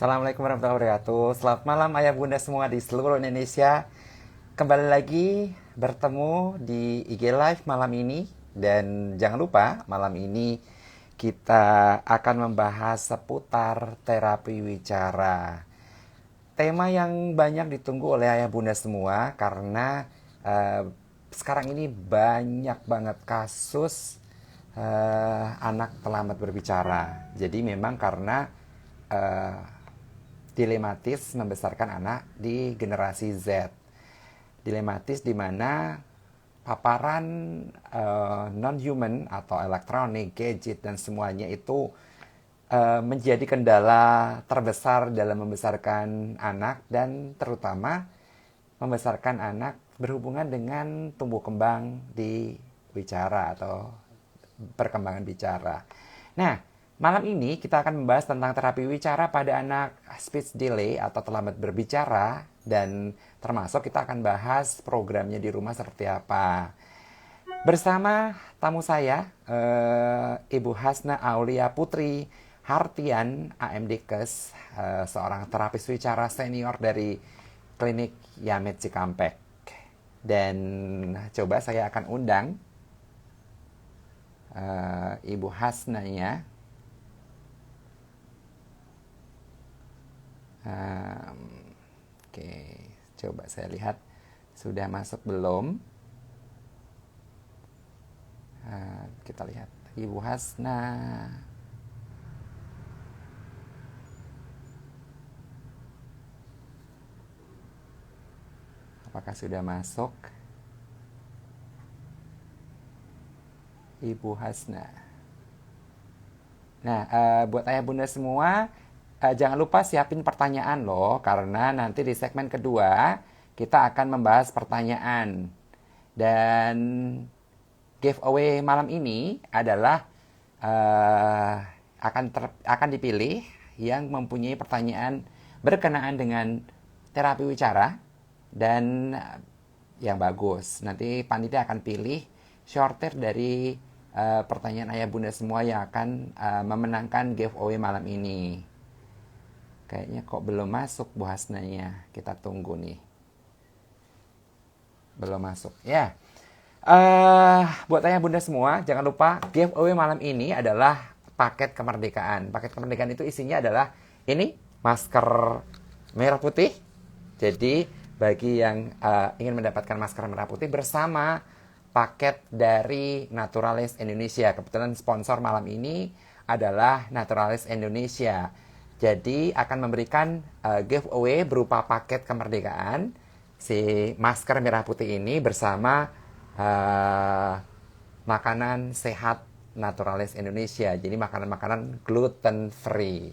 Assalamualaikum warahmatullahi wabarakatuh. Selamat malam ayah bunda semua di seluruh Indonesia. Kembali lagi bertemu di IG Live malam ini. Dan jangan lupa malam ini kita akan membahas seputar terapi wicara. Tema yang banyak ditunggu oleh ayah bunda semua karena eh, sekarang ini banyak banget kasus anak terlambat berbicara. Jadi memang karena eh, dilematis membesarkan anak di generasi Z. Dilematis di mana paparan non-human atau elektronik, gadget, dan semuanya itu menjadi kendala terbesar dalam membesarkan anak dan terutama membesarkan anak berhubungan dengan tumbuh kembang di bicara atau perkembangan bicara. Nah, malam ini kita akan membahas tentang terapi wicara pada anak speech delay atau terlambat berbicara dan termasuk kita akan bahas programnya di rumah seperti apa. Bersama tamu saya, Ibu Hasna Aulia Putri Hartian, AMDkes, seorang terapis wicara senior dari klinik Yamed Cikampek. Dan coba saya akan undang Ibu Hasnanya. Oke, coba saya lihat sudah masuk belum. Kita lihat Ibu Hasna. Apakah sudah masuk? Ibu Hasna. Nah, buat ayah bunda semua, jangan lupa siapin pertanyaan loh, karena nanti di segmen kedua kita akan membahas pertanyaan. Dan giveaway malam ini adalah akan dipilih yang mempunyai pertanyaan berkenaan dengan terapi wicara dan yang bagus. Nanti panitia akan pilih shorter dari pertanyaan ayah bunda semua yang akan memenangkan giveaway malam ini. Kayaknya kok belum masuk Bu Hasnanya. Kita tunggu nih. Belum masuk. Ya. Buat ayah bunda semua, jangan lupa giveaway malam ini adalah paket kemerdekaan. Paket kemerdekaan itu isinya adalah ini, masker merah putih. Jadi bagi yang ingin mendapatkan masker merah putih bersama paket dari Naturalis Indonesia. Kebetulan sponsor malam ini adalah Naturalis Indonesia. Jadi akan memberikan giveaway berupa paket kemerdekaan si masker merah putih ini bersama makanan sehat Naturalis Indonesia. Jadi makanan-makanan gluten free.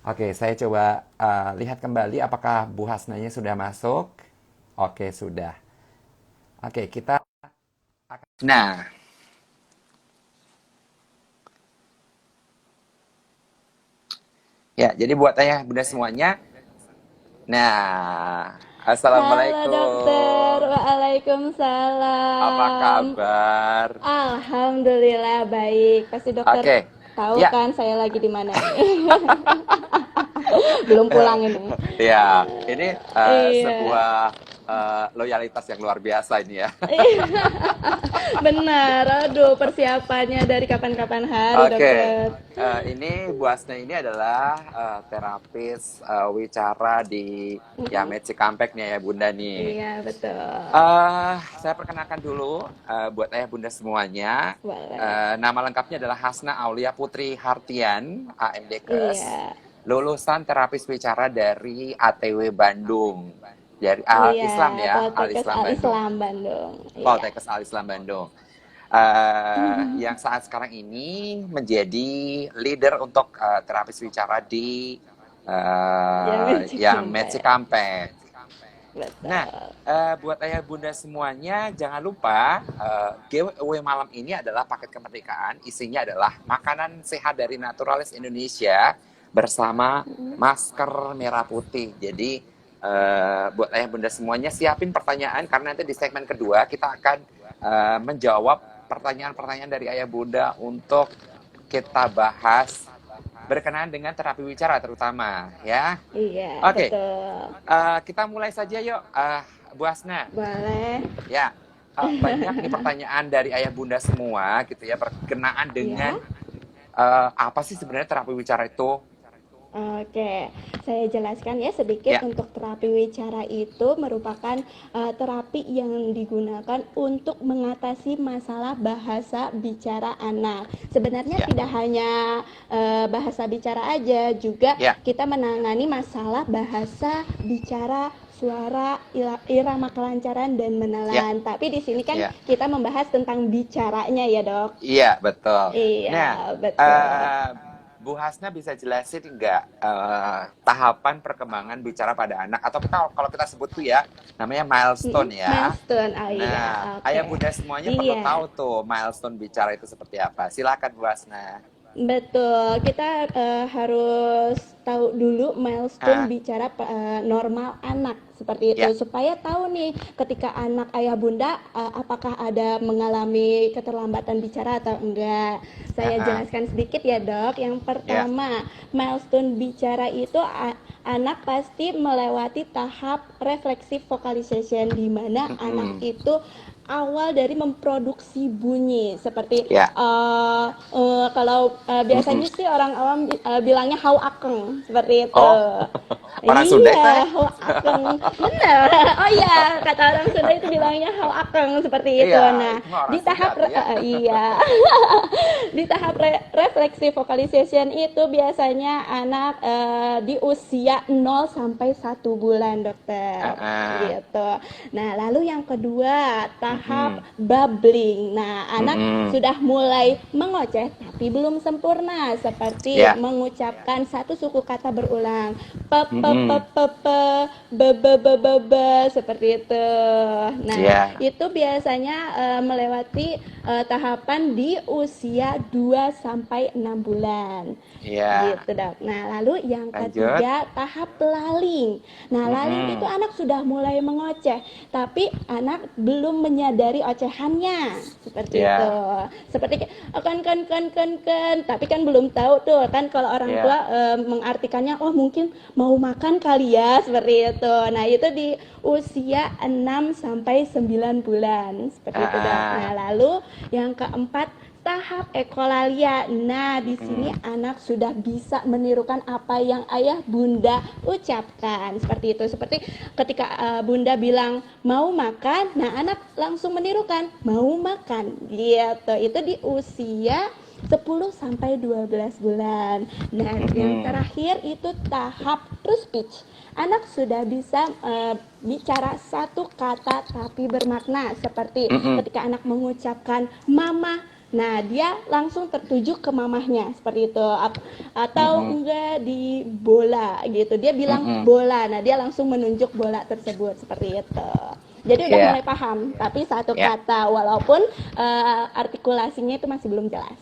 Oke, saya coba lihat kembali apakah Bu Hasnanya sudah masuk. Oke, sudah. Oke, kita akan... Nah, ya, jadi buat ayah bunda semuanya. Nah, Halo dokter, Assalamualaikum. Apa waalaikumsalam. kabar? Alhamdulillah baik. Pasti dokter Oke, tahu ya, kan saya lagi di mana nih? Belum pulang ini. ya, ini Iya, sebuah loyalitas yang luar biasa ini ya. benar. Aduh, persiapannya dari kapan-kapan hari Oke, dokter. ini Bu Asna ini adalah terapis wicara di Mm-mm. Yamed Cikampek nih ya Bunda nih. Iya betul. Saya perkenalkan dulu buat ayah bunda semuanya. Boleh. Nama lengkapnya adalah Hasna Aulia Putri Hartian, AMDkes, Iya, lulusan terapis wicara dari ATW Bandung, dari Al iya. Islam ya, Al Poltekkes Islam Al Bandung, Islam Bandung. Iya. Poltekkes Al Islam Bandung. Yang saat sekarang ini menjadi leader untuk terapis wicara di Ya, Yamed Cikampek. Cikampek. Nah, Betul. buat ayah bunda semuanya, jangan lupa giveaway malam ini adalah paket kemerdekaan. Isinya adalah makanan sehat dari Naturalis Indonesia bersama masker merah putih. Jadi, buat ayah bunda semuanya, siapin pertanyaan karena nanti di segmen kedua kita akan menjawab pertanyaan-pertanyaan dari ayah bunda untuk kita bahas berkenaan dengan terapi wicara terutama ya. Iya, Oke, betul. kita mulai saja yuk, Bu Hasna. Boleh. Ya, banyak nih pertanyaan dari ayah bunda semua gitu ya berkenaan dengan Ya. apa sih sebenarnya terapi wicara itu? Oke, saya jelaskan ya sedikit. Ya, Untuk terapi wicara itu merupakan terapi yang digunakan untuk mengatasi masalah bahasa bicara anak. Sebenarnya ya, tidak hanya bahasa bicara aja, juga ya. kita menangani masalah bahasa bicara, suara, irama kelancaran dan Ya, menelan. Tapi di sini kan ya. kita membahas tentang bicaranya ya, Dok. Iya, betul. Nah, Iya, betul. eh, Bu Hasna bisa jelasin nggak tahapan perkembangan bicara pada anak? Atau kalau kita sebut tuh ya, namanya milestone ya. Milestone, oh iya, Nah, oke. ayah bunda semuanya perlu Iya, tahu tuh milestone bicara itu seperti apa. Silakan Bu Hasna. betul. Kita harus tahu dulu milestone Ah, bicara normal anak seperti itu ya. supaya tahu nih ketika anak ayah bunda apakah ada mengalami keterlambatan bicara atau enggak. Saya Ah, jelaskan sedikit ya, Dok. Yang ya. pertama, milestone bicara itu anak pasti melewati tahap reflexive vocalization di mana anak Mm-mm. itu awal dari memproduksi bunyi seperti Ya. kalau Mm-mm. biasanya sih orang awam bilangnya hau akeng seperti itu. Oh, orang Sunda itu ya? Iya, hau akeng. Benar. Oh iya, kata orang Sunda itu bilangnya hau akeng seperti itu. Iya, Nah, itu mah di orang Sunda tahap tuh ya. iya. Di tahap refleksi vocalization itu biasanya anak di usia 0 sampai 1 bulan, Ah, dokter. ah. Gitu. Nah, lalu yang kedua, tahap Mm-mm. babbling. Nah, anak Mm-mm. sudah mulai mengoceh tapi belum sempurna seperti Ya. mengucapkan satu suku kata berulang. Pe pe pe Mm-mm. pe pe be be be be be seperti itu. Nah, Ya. itu biasanya melewati tahapan di usia 2 sampai 6 bulan. Ya. Gitu, Dok. Nah, lalu yang Lanjut. ketiga, tahap laling. Nah, laling itu Mm-mm. anak sudah mulai mengoceh, tapi anak belum menyadari ocehannya. Seperti itu. Ya. Seperti kan, tapi kan belum tahu tuh kan kalau orang tua Ya. mengartikannya oh mungkin mau makan kali ya, seperti itu. Nah, itu di usia 6 sampai 9 bulan. Seperti itu, Dok. Nah, Ah. lalu yang keempat, tahap ekolalia. Nah, di sini Mm. anak sudah bisa menirukan apa yang ayah bunda ucapkan. Seperti itu. Seperti ketika bunda bilang mau makan, nah anak langsung menirukan mau makan. Gitu. Itu di usia 10 sampai 12 bulan. Nah, yang Mm-mm. terakhir itu tahap true speech. Anak sudah bisa bicara satu kata tapi bermakna seperti Mm-mm. ketika anak mengucapkan mama. Nah, dia langsung tertuju ke mamahnya seperti itu. Atau Mm-mm. enggak di bola gitu. Dia bilang Mm-mm. bola. Nah, dia langsung menunjuk bola tersebut seperti itu. Jadi udah Ya. mulai paham, tapi satu Ya. kata walaupun artikulasinya itu masih belum jelas.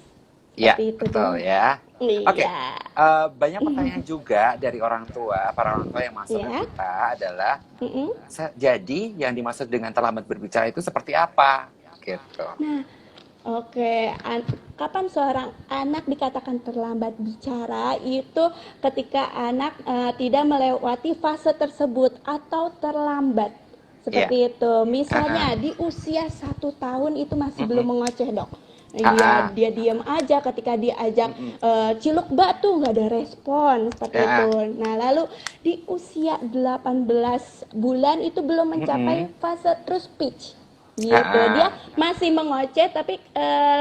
Ya, Seperti itu, betul Dok. ya. Oke, Iya. banyak pertanyaan juga dari orang tua, para orang tua yang masuk ke Iya. kita adalah, Mm-mm. jadi yang dimaksud dengan terlambat berbicara itu seperti apa? Gitu. Nah, oke. Kapan seorang anak dikatakan terlambat bicara itu ketika anak tidak melewati fase tersebut atau terlambat. Iya. Seperti itu. Ah, Misalnya di usia 1 tahun itu masih belum mm-mm. mengoceh, Dok. Ah, Iya, ah. dia diam aja ketika diajak Mm-mm. ciluk batu nggak ada respon seperti Ah, itu. ah. Nah, lalu di usia 18 bulan itu belum mencapai Mm-mm. fase true speech. Ah, Gitu. Dia ah. masih mengoceh tapi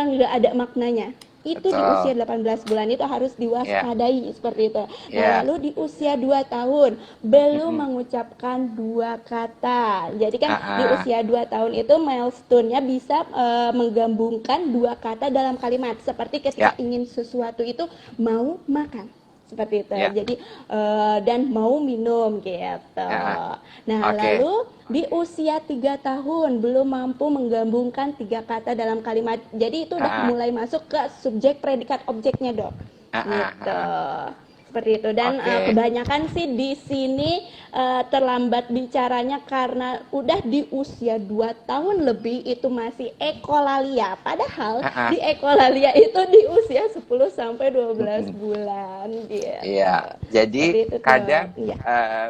nggak ada maknanya. Itu di usia Betul. 18 bulan itu harus Ya, diwaspadai seperti itu. Nah, ya. lalu di usia 2 tahun belum Mm-mm. mengucapkan 2 kata. Jadi kan Ah, di ah. usia 2 tahun itu milestone-nya bisa menggabungkan 2 kata dalam kalimat. Seperti ketika Ya, ingin sesuatu itu mau makan. Seperti itu. ya. Jadi dan mau minum gitu. Ah, Nah, ah. Oke. lalu di usia 3 tahun belum mampu menggabungkan 3 kata dalam kalimat. Jadi itu udah Ah, ah. mulai masuk ke subjek, predikat, objeknya, Dok. Ah, ah, ah, Gitu. ah. seperti itu. Dan Oke. kebanyakan sih di sini terlambat bicaranya karena udah di usia 2 tahun lebih itu masih ekolalia. Padahal Ah, ah. di ekolalia itu di usia 10 sampai 12 bulan gitu. Iya, jadi Seperti itu tuh. kadang Iya.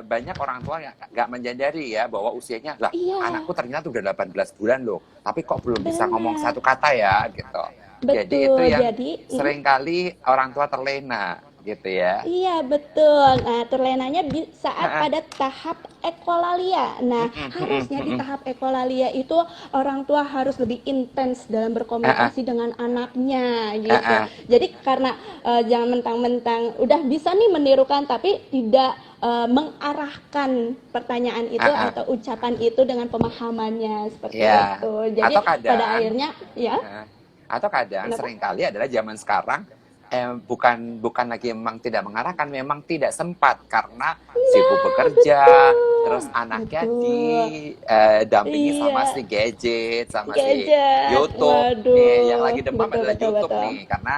banyak orang tua yang nggak menyadari ya bahwa usianya lah Iya, anakku ternyata udah 18 bulan loh, tapi kok belum bisa ngomong benar. satu kata ya gitu. Jadi itu Betul. yang Jadi, seringkali orang tua terlena gitu ya. iya betul. Nah, terlenanya di saat Ah, ah. pada tahap ekolalia. Nah, harusnya di tahap ekolalia itu orang tua harus lebih intens dalam Ah, ah. berkomunikasi dengan anaknya Ah, gitu. ah. Jadi karena jangan mentang-mentang udah bisa nih menirukan tapi tidak mengarahkan pertanyaan itu Ah, ah. atau ucapan itu dengan pemahamannya seperti Ya, itu. Jadi atau pada kadang akhirnya ya, eh, atau kadang kenapa? seringkali adalah zaman sekarang bukan bukan lagi memang tidak mengarahkan, memang tidak sempat karena sibuk Nah, bekerja, terus betul. anaknya Betul. didampingi sama Iya. si gadget, sama si Gadget, YouTube. Nih, yang waduh, lagi demam betul adalah betul YouTube betul. nih, karena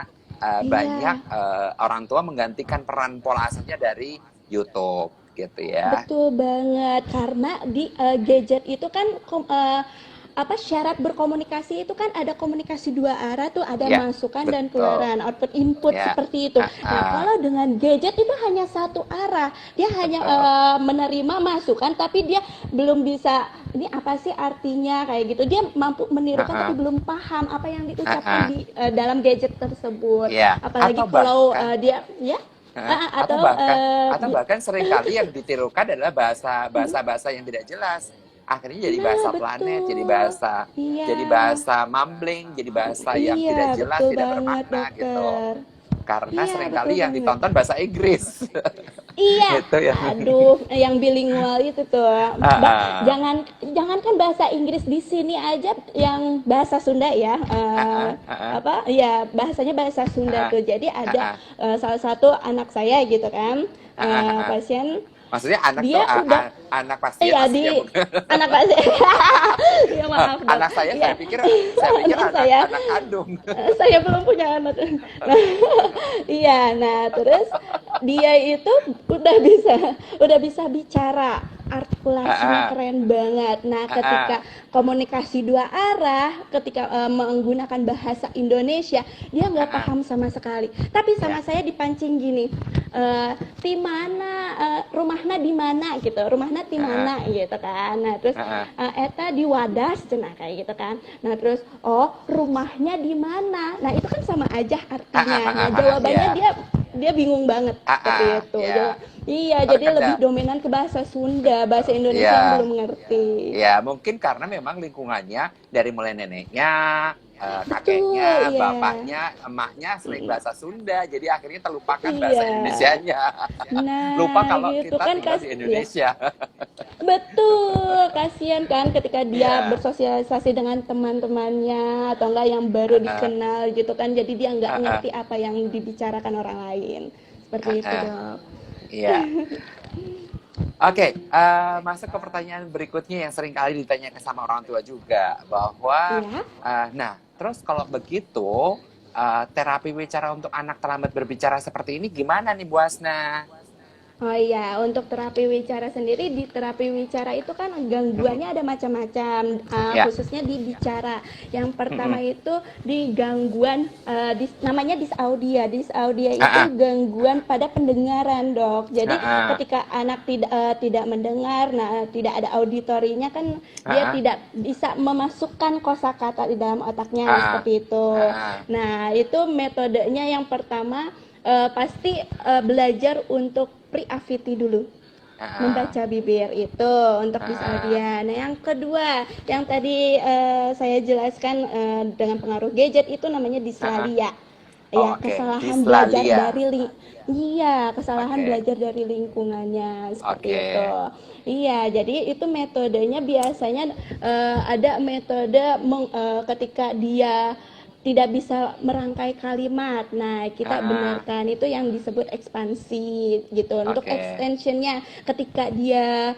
banyak Iya, orang tua menggantikan peran pola asuhnya dari YouTube, gitu ya. betul banget. Karena di gadget itu kan apa syarat berkomunikasi itu kan ada komunikasi dua arah tuh, ada Ya, masukan dan betul. keluaran, output input Ya, seperti itu. Nah, ah, kalau dengan gadget itu hanya satu arah, dia hanya betul. menerima masukan, tapi dia belum bisa ini apa sih artinya kayak gitu. Dia mampu menirukan tapi Ah, belum paham apa yang ah, diucapkan ah. di dalam gadget tersebut. Ya, Apalagi kalau dia ya atau atau bahkan seringkali yang ditirukan adalah bahasa yang tidak jelas. Akhirnya jadi nah bahasa planet, betul. Iya. jadi bahasa mumbling, jadi bahasa yang Iya, tidak jelas, betul tidak banget, bermakna gitu. dokter. Karena Iya, betul seringkali yang banget. ditonton bahasa Inggris. Iya, Itu ya. aduh, yang bilingual itu tuh. Ah, ah, Jangankan bahasa Inggris di sini aja, yang bahasa Sunda ya, ah, ah, ah, apa ya bahasanya bahasa Sunda ah, tuh. Jadi ah, ada ah, salah satu anak saya gitu kan, ah, ah, ah, ah. pasien Maksudnya anak tuh dia udah anak pasien iya aslinya di bukan. anak pasien. Ya maaf dok. Anak saya Iya, saya pikir anak anak saya. anak kandung. Saya belum punya anak. Nah, iya, nah terus dia itu udah bisa bicara, Ah, artikulasinya ah, keren banget. Nah, ah, ketika ah, komunikasi dua arah, ketika menggunakan bahasa Indonesia, dia ah, nggak ah. paham sama sekali. Tapi sama Ya. saya dipancing gini, di mana rumahna di mana gitu, rumahna di Ah, ah, mana gitu kan. Nah, terus ah, ah. eta di Wadas cenah kayak gitu kan. Nah, terus oh, rumahnya di mana? Nah, itu kan sama aja artinya. Nah, jawabannya Ya. dia bingung banget seperti itu. Ya. Iya, jadi lebih Terkadang, dominan ke bahasa Sunda, bahasa Indonesia yang ya, belum ngerti. ya mungkin karena memang lingkungannya dari mulai neneknya, Betul, kakeknya, iya. bapaknya, emaknya sering bahasa Sunda, jadi akhirnya terlupakan bahasa Iya. Indonesianya. Lupa Nah, kalau gitu kita kan tinggal di ya. Indonesia. Betul, kasihan kan ketika dia Ya, bersosialisasi dengan teman-temannya atau enggak yang baru uh, dikenal gitu kan. Jadi dia uh, nggak uh, ngerti apa yang dibicarakan orang lain. Seperti uh, itu, uh, Dok. iya. Oke, masuk ke pertanyaan berikutnya yang sering kali ditanyakan sama orang tua juga bahwa, Iya. nah terus kalau begitu terapi bicara untuk anak terlambat berbicara seperti ini gimana nih Bu Asna? Oh iya, untuk terapi wicara sendiri, di terapi wicara itu kan Mm-mm. gangguannya ada macam-macam, Ya, khususnya di bicara. Yang pertama mm-mm. itu di gangguan, namanya disaudia. Disaudia Ah, itu ah, gangguan pada pendengaran, dok. ah, Jadi ah, ketika anak tidak mendengar, nah tidak ada auditorinya kan ah, dia ah, tidak bisa memasukkan kosakata di dalam otaknya, nah ah, seperti itu. ah, ah, Nah, itu metodenya yang pertama pasti belajar untuk pre-AVT dulu, ah, membaca bibir itu untuk ah, ah. disaldia. Nah, yang kedua, yang tadi saya jelaskan dengan pengaruh gadget itu namanya Ah, ah. dislalia. Oh, Ya, oke, kesalahan belajar dislalia. dari iya, kesalahan Oke, belajar dari lingkungannya seperti oke. itu. Iya, jadi itu metodenya biasanya ada metode ketika dia tidak bisa merangkai kalimat. Nah, Ah, kita ah. benarkan itu yang disebut ekspansi gitu. Untuk Oke. extensionnya ketika dia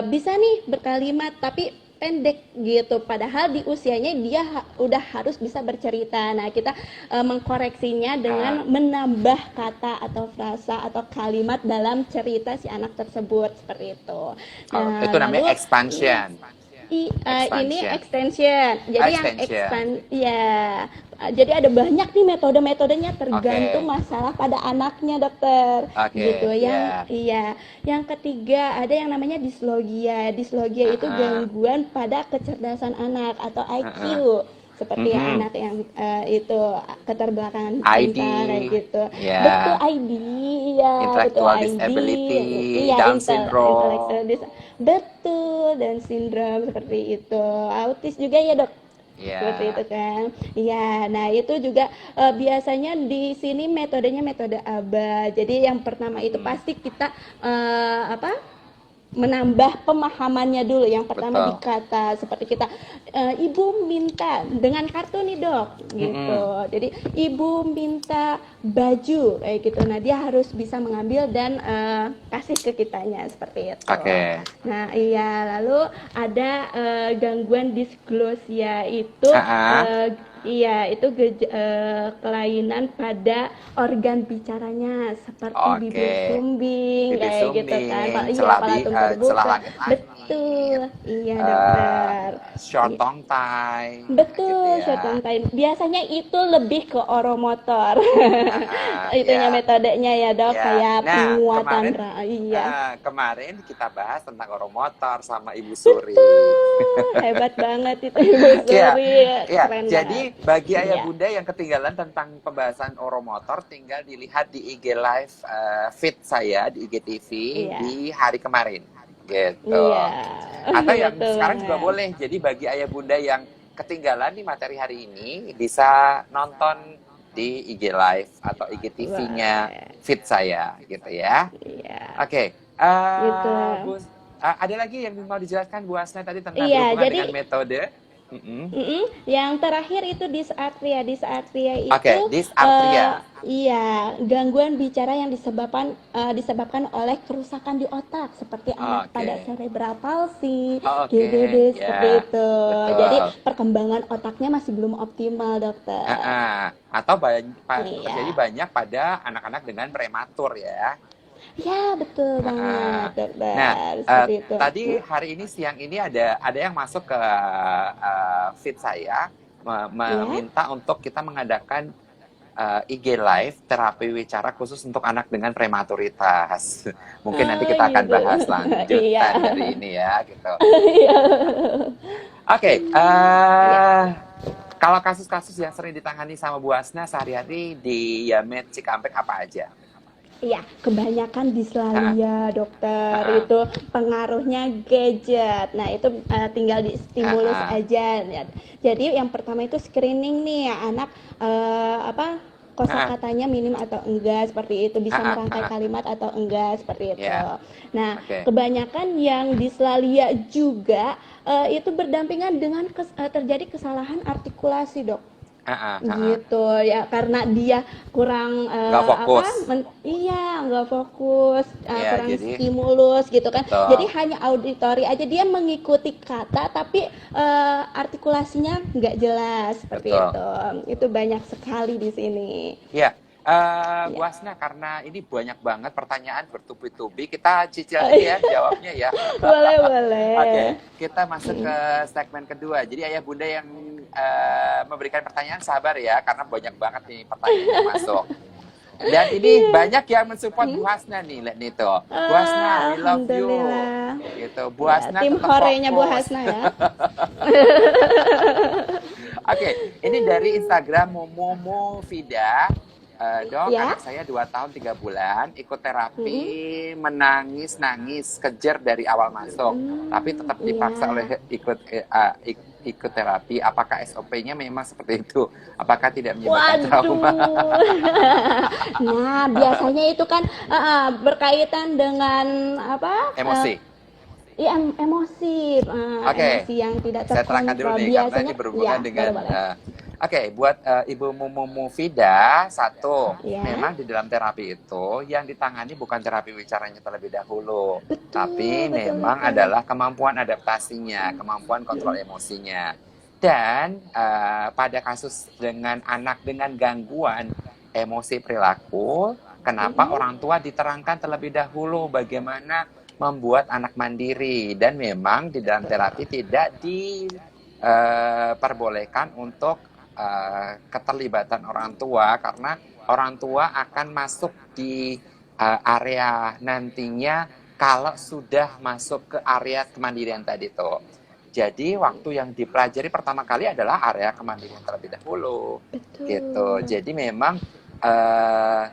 bisa nih berkalimat tapi pendek gitu. Padahal di usianya dia udah harus bisa bercerita. Nah, kita mengkoreksinya dengan menambah kata atau frasa atau kalimat dalam cerita si anak tersebut seperti itu. Nah, Itu namanya lalu expansion. ini Expansion. extension. Jadi yang Extension. ya. Jadi ada banyak nih metode-metodenya tergantung Oke. masalah pada anaknya, dokter. Gitu. Oke, ya. Yang ketiga ada yang namanya dislogia. Dislogia itu Heeh. gangguan pada kecerdasan anak atau IQ. Heeh. Seperti Mm-mm. anak yang itu keterbelakangan ID, mental kayak gitu. Betul ya. ID, iya, betul Intellectual ID, disability, iya Down syndrome. intellectual betul, dan sindrom seperti itu. Autis juga ya, Dok. Seperti itu Ya. kan. Iya, nah itu juga biasanya di sini metodenya metode ABA. Jadi yang pertama itu Mm-mm. pasti kita menambah pemahamannya dulu. Yang pertama di Betul. kata, seperti kita ibu minta dengan kartu nih, Dok, gitu. Mm-mm. Jadi ibu minta baju kayak gitu. Nah, dia harus bisa mengambil dan kasih ke kitanya seperti itu. Oke. Nah, iya, lalu ada gangguan disglosia itu Ah, itu kelainan pada organ bicaranya seperti bibir oke. sumbing Bibir kayak gitu kan. sumbing, Iya, palatung celah terbuka. langit-langit, Betul. Iya, eh, dokter. short tongue tie, gitu Betul, short ya. tongue time. Biasanya itu lebih ke oromotor. Itunya Ya. metodenya ya, Dok, Ya, kayak nah penguatan kemarin iya. kemarin kita bahas tentang oromotor sama Ibu Suri. Hebat banget itu Ibu Ya, Suri, ya. keren Jadi banget. bagi ayah Iya. bunda yang ketinggalan tentang pembahasan oromotor, tinggal dilihat di IG Live feed saya di IGTV Iya. di hari kemarin, gitu. Iya. Atau yang Betul sekarang juga banget. boleh. Jadi bagi ayah bunda yang ketinggalan di materi hari ini bisa nonton di IG Live atau IGTV-nya Wah. feed saya, gitu ya. Iya. Oke, Gitu. Bu, ada lagi yang mau dijelaskan Bu Asna tadi tentang Iya, berhubungan jadi dengan metode? Mm-mm. yang terakhir itu dysarthria. Dysarthria Oke, itu dysarthria. iya, gangguan bicara yang disebabkan oleh kerusakan di otak seperti anak pada Oke, cerebral palsy, oke, GBD seperti ya, itu. Jadi betul. perkembangan otaknya masih belum optimal, dokter. Atau terjadi Iya. banyak pada anak-anak dengan prematur ya. Ya, betul banget, Nah, dokter. Seperti itu. tadi hari ini siang ini ada yang masuk ke feed saya Ya. meminta untuk kita mengadakan IG Live terapi wicara khusus untuk anak dengan prematuritas. Mungkin nanti kita akan Gitu. bahas Iya. lanjutan dari ini ya, gitu. Iya. Oke, Iya. kalau kasus-kasus yang sering ditangani sama Bu Asna sehari-hari di Yamed Cikampek apa aja? Iya, kebanyakan dislalia, dokter. Ah, Itu pengaruhnya gadget. Nah, itu tinggal di stimulus ah, aja. Ya. Jadi yang pertama itu screening nih, anak ah, kosakatanya minim atau enggak seperti itu, bisa ah, merangkai ah, kalimat atau enggak seperti itu. ya, Nah, oke. kebanyakan yang dislalia juga itu berdampingan dengan terjadi kesalahan artikulasi, Dok. Ah. Gitu ya, karena dia kurang Nggak fokus. iya, nggak fokus, Ya, kurang jadi stimulus gitu kan. Jadi betul. hanya auditory aja, dia mengikuti kata tapi artikulasinya nggak jelas seperti Betul. itu. Itu banyak sekali di sini. Ya, Bu Ya. Asna, karena ini banyak banget pertanyaan bertubi-tubi, kita cicil aja ya jawabnya ya. Boleh, Oke, boleh. kita masuk ke segmen kedua. Jadi ayah bunda yang memberikan pertanyaan sabar ya, karena banyak banget nih pertanyaan yang masuk. Dan ini banyak yang mensupport Bu Hasna nih, lihat nih tuh. Bu Hasna, we love you. Alhamdulillah. Gitu. Bu Ya, Hasna tim tetap horenya Bu fokus. Hasna ya. Oke, ini dari Instagram Momo Vida. Dok, Ya. anak saya 2 tahun 3 bulan, ikut terapi, menangis-nangis, kejer dari awal masuk. Tapi tetap dipaksa Iya. oleh ikut terapi. Apakah SOP-nya memang seperti itu? Apakah tidak menyebabkan trauma? Nah, biasanya itu kan berkaitan dengan apa? Emosi. Iya, emosi, Oke. emosi yang tidak Saya terangkan dulu terkontrol. nih, karena Biasanya, ini berhubungan ya, dengan boleh. Oke, buat Ibu Mumu Fida, satu, Ya, memang di dalam terapi itu yang ditangani bukan terapi bicaranya terlebih dahulu, tapi betul, betul, memang betul. adalah kemampuan adaptasinya, kemampuan kontrol emosinya. Dan pada kasus dengan anak dengan gangguan emosi perilaku, kenapa Mm-mm. orang tua diterangkan terlebih dahulu bagaimana membuat anak mandiri, dan memang di dalam terapi Betul. tidak diperbolehkan untuk keterlibatan orang tua, karena orang tua akan masuk di area nantinya kalau sudah masuk ke area kemandirian tadi tuh. Jadi waktu yang dipelajari pertama kali adalah area kemandirian terlebih dahulu, gitu. Betul. Jadi memang uh,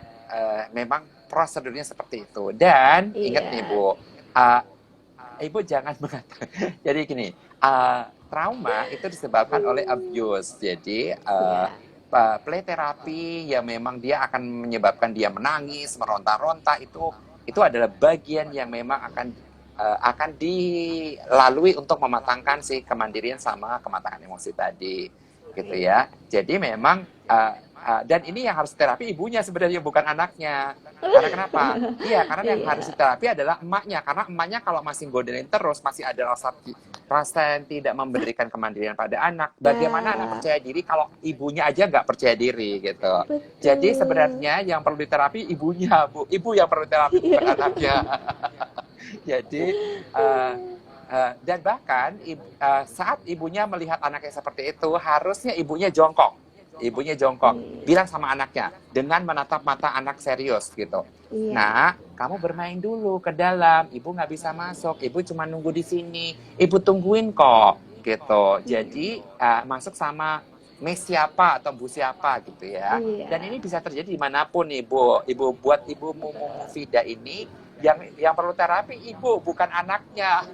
memang prosedurnya seperti itu. Dan ingat nih Iya, Bu, Ibu jangan mengatakan. Jadi gini, trauma itu disebabkan oleh abuse. Jadi iya. play terapi yang memang dia akan menyebabkan dia menangis, meronta-ronta, itu adalah bagian yang memang akan dilalui untuk mematangkan si kemandirian sama kematangan emosi tadi, gitu Iya. ya. Jadi memang dan ini yang harus terapi ibunya sebenarnya, bukan anaknya. Karena kenapa? Iya, karena yang harus Iya. diterapi adalah emaknya. Karena emaknya kalau masih godain terus, masih ada rasa yang tidak memberikan kemandirian pada anak. Bagaimana anak Ya, percaya diri kalau ibunya aja nggak percaya diri, gitu. Jadi betul. sebenarnya yang perlu diterapi ibunya, Bu. Ibu yang perlu terapi, bukan anaknya. Jadi dan bahkan saat ibunya melihat anaknya seperti itu, harusnya ibunya jongkok. Ibunya jongkok, bilang sama anaknya dengan menatap mata anak serius gitu. Iya. Nak, kamu bermain dulu ke dalam. Ibu nggak bisa masuk. Ibu cuma nunggu di sini. Ibu tungguin kok, gitu. Jadi masuk sama Miss siapa atau Bu siapa gitu ya. Dan Iya. ini bisa terjadi dimanapun Ibu. Ibu buat Ibu Mumu Fida ini, yang perlu terapi ibu, bukan anaknya.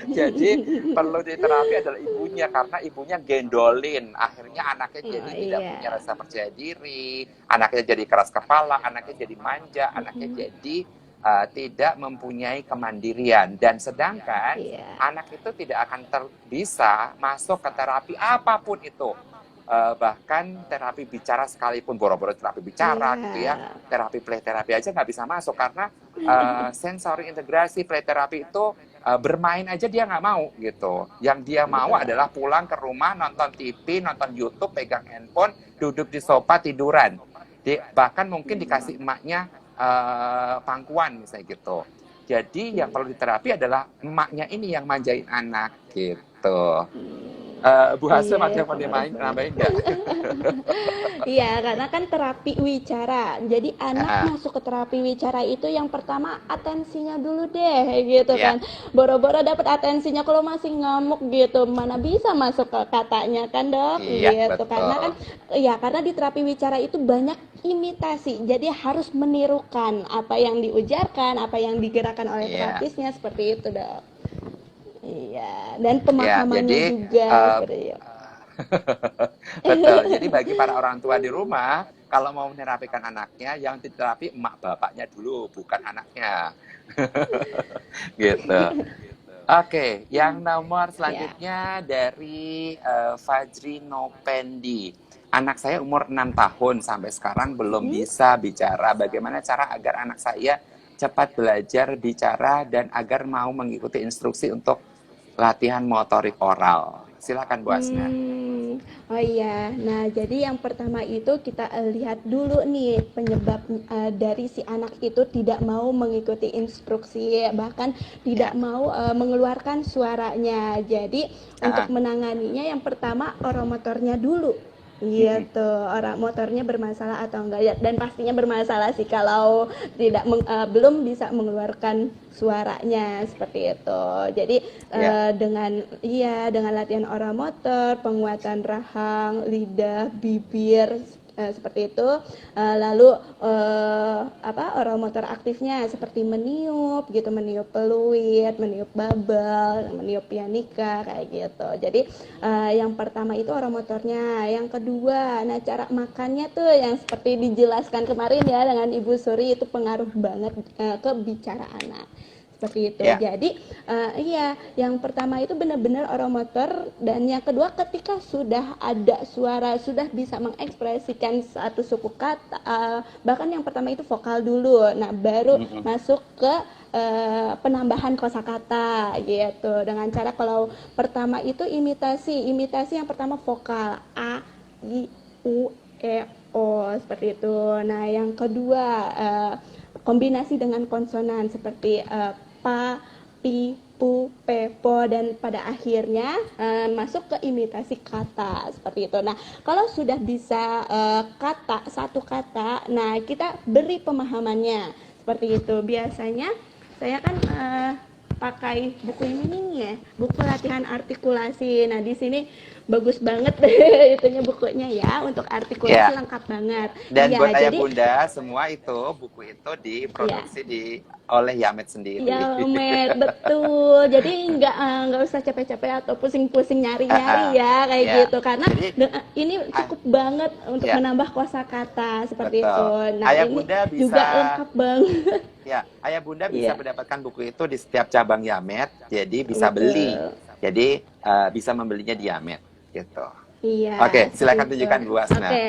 Jadi perlu diterapi adalah ibunya, karena ibunya gendolin. Akhirnya anaknya Oh jadi tidak punya iya. rasa percaya diri, anaknya jadi keras kepala, anaknya jadi manja, anaknya jadi tidak mempunyai kemandirian. Dan sedangkan Iya. anak itu tidak akan bisa masuk ke terapi apapun itu. Bahkan terapi bicara sekalipun, boro-boro terapi bicara gitu ya, Iya. terapi play terapi aja nggak bisa masuk, karena sensory integrasi play terapi itu bermain aja dia nggak mau gitu. Yang dia mau adalah Betul. pulang ke rumah, nonton TV, nonton YouTube, pegang handphone, duduk di sofa, tiduran. Bahkan mungkin dikasih emaknya pangkuan misalnya gitu. Jadi yang perlu diterapi adalah emaknya ini yang manjain anak gitu. Bu Iya Hasem ada ya, yang mau pengaruh banget. nambahin nggak? Iya, karena kan terapi wicara. Jadi anak Ah, masuk ke terapi wicara itu yang pertama atensinya dulu deh, gitu ya, kan. Boro-boro dapat atensinya, kalau masih ngamuk gitu, mana bisa masuk ke katanya kan, Dok? iya Gitu. Karena betul. kan ya karena di terapi wicara itu banyak imitasi. Jadi harus menirukan apa yang diujarkan, apa yang digerakkan oleh Iya, terapisnya, seperti itu, Dok. Iya, dan ya. pemahamannya Jadi juga uh, seperti itu. betul. Jadi bagi para orang tua di rumah, kalau mau menerapikan anaknya, yang diterapi emak bapaknya dulu, bukan anaknya. Gitu. Oke, yang nomor Ya. selanjutnya dari Fajri Nopendi. Anak saya umur 6 tahun sampai sekarang belum Mm-mm. bisa bicara. Bagaimana cara agar anak saya cepat belajar bicara dan agar mau mengikuti instruksi untuk latihan motorik oral? Silakan Bu Asna. Oh iya. Nah, jadi yang pertama itu kita lihat dulu nih penyebab dari si anak itu tidak mau mengikuti instruksi, bahkan tidak Ya. mau mengeluarkan suaranya. Jadi untuk Ah, menanganinya yang pertama oromotornya dulu. Gitu, orang motornya bermasalah atau enggak ya, dan pastinya bermasalah sih kalau belum bisa mengeluarkan suaranya seperti itu. Jadi ya. dengan latihan oromotor, penguatan rahang, lidah, bibir, seperti itu. Lalu oromotor aktifnya seperti meniup gitu, meniup peluit, meniup babel, meniup pianika kayak gitu. Jadi yang pertama itu oromotornya, yang kedua nah cara makannya tuh yang seperti dijelaskan kemarin ya dengan Ibu Suri, itu pengaruh banget ke bicara anak seperti itu. Ya. Jadi iya, yang pertama itu benar-benar oromotor, dan yang kedua ketika sudah ada suara, sudah bisa mengekspresikan satu suku kata, bahkan yang pertama itu vokal dulu. Nah, baru Mm-mm. masuk ke penambahan kosakata gitu. Dengan cara kalau pertama itu imitasi yang pertama vokal a, i, u, e, o seperti itu. Nah, yang kedua kombinasi dengan konsonan seperti pa, pi, pu, pe, po, dan pada akhirnya masuk ke imitasi kata seperti itu. Nah, kalau sudah bisa kata, satu kata, nah kita beri pemahamannya seperti itu. Biasanya saya kan pakai buku ini nih ya, buku latihan artikulasi. Nah, di sini bagus banget itunya bukunya ya, untuk artikulasi Ya. lengkap banget. Dan buat Iya, ayah jadi bunda semua itu buku itu ya. diproduksi oleh Yamet Iya, sendiri. Met, betul. Jadi nggak usah capek-capek atau pusing-pusing nyari-nyari ya kayak Ya. gitu, karena Jadi ini ah, cukup banget untuk ya, menambah kosakata seperti itu. betul. Nah, Ayah ini bunda bisa juga lengkap banget. Ya, ayah bunda bisa Iya, mendapatkan buku itu di setiap cabang Yamet, jadi bisa beli. betul. Jadi bisa membelinya di Yamet, gitu. Iya, Oke, seperti silakan itu. tunjukkan Bu Asna. Oke.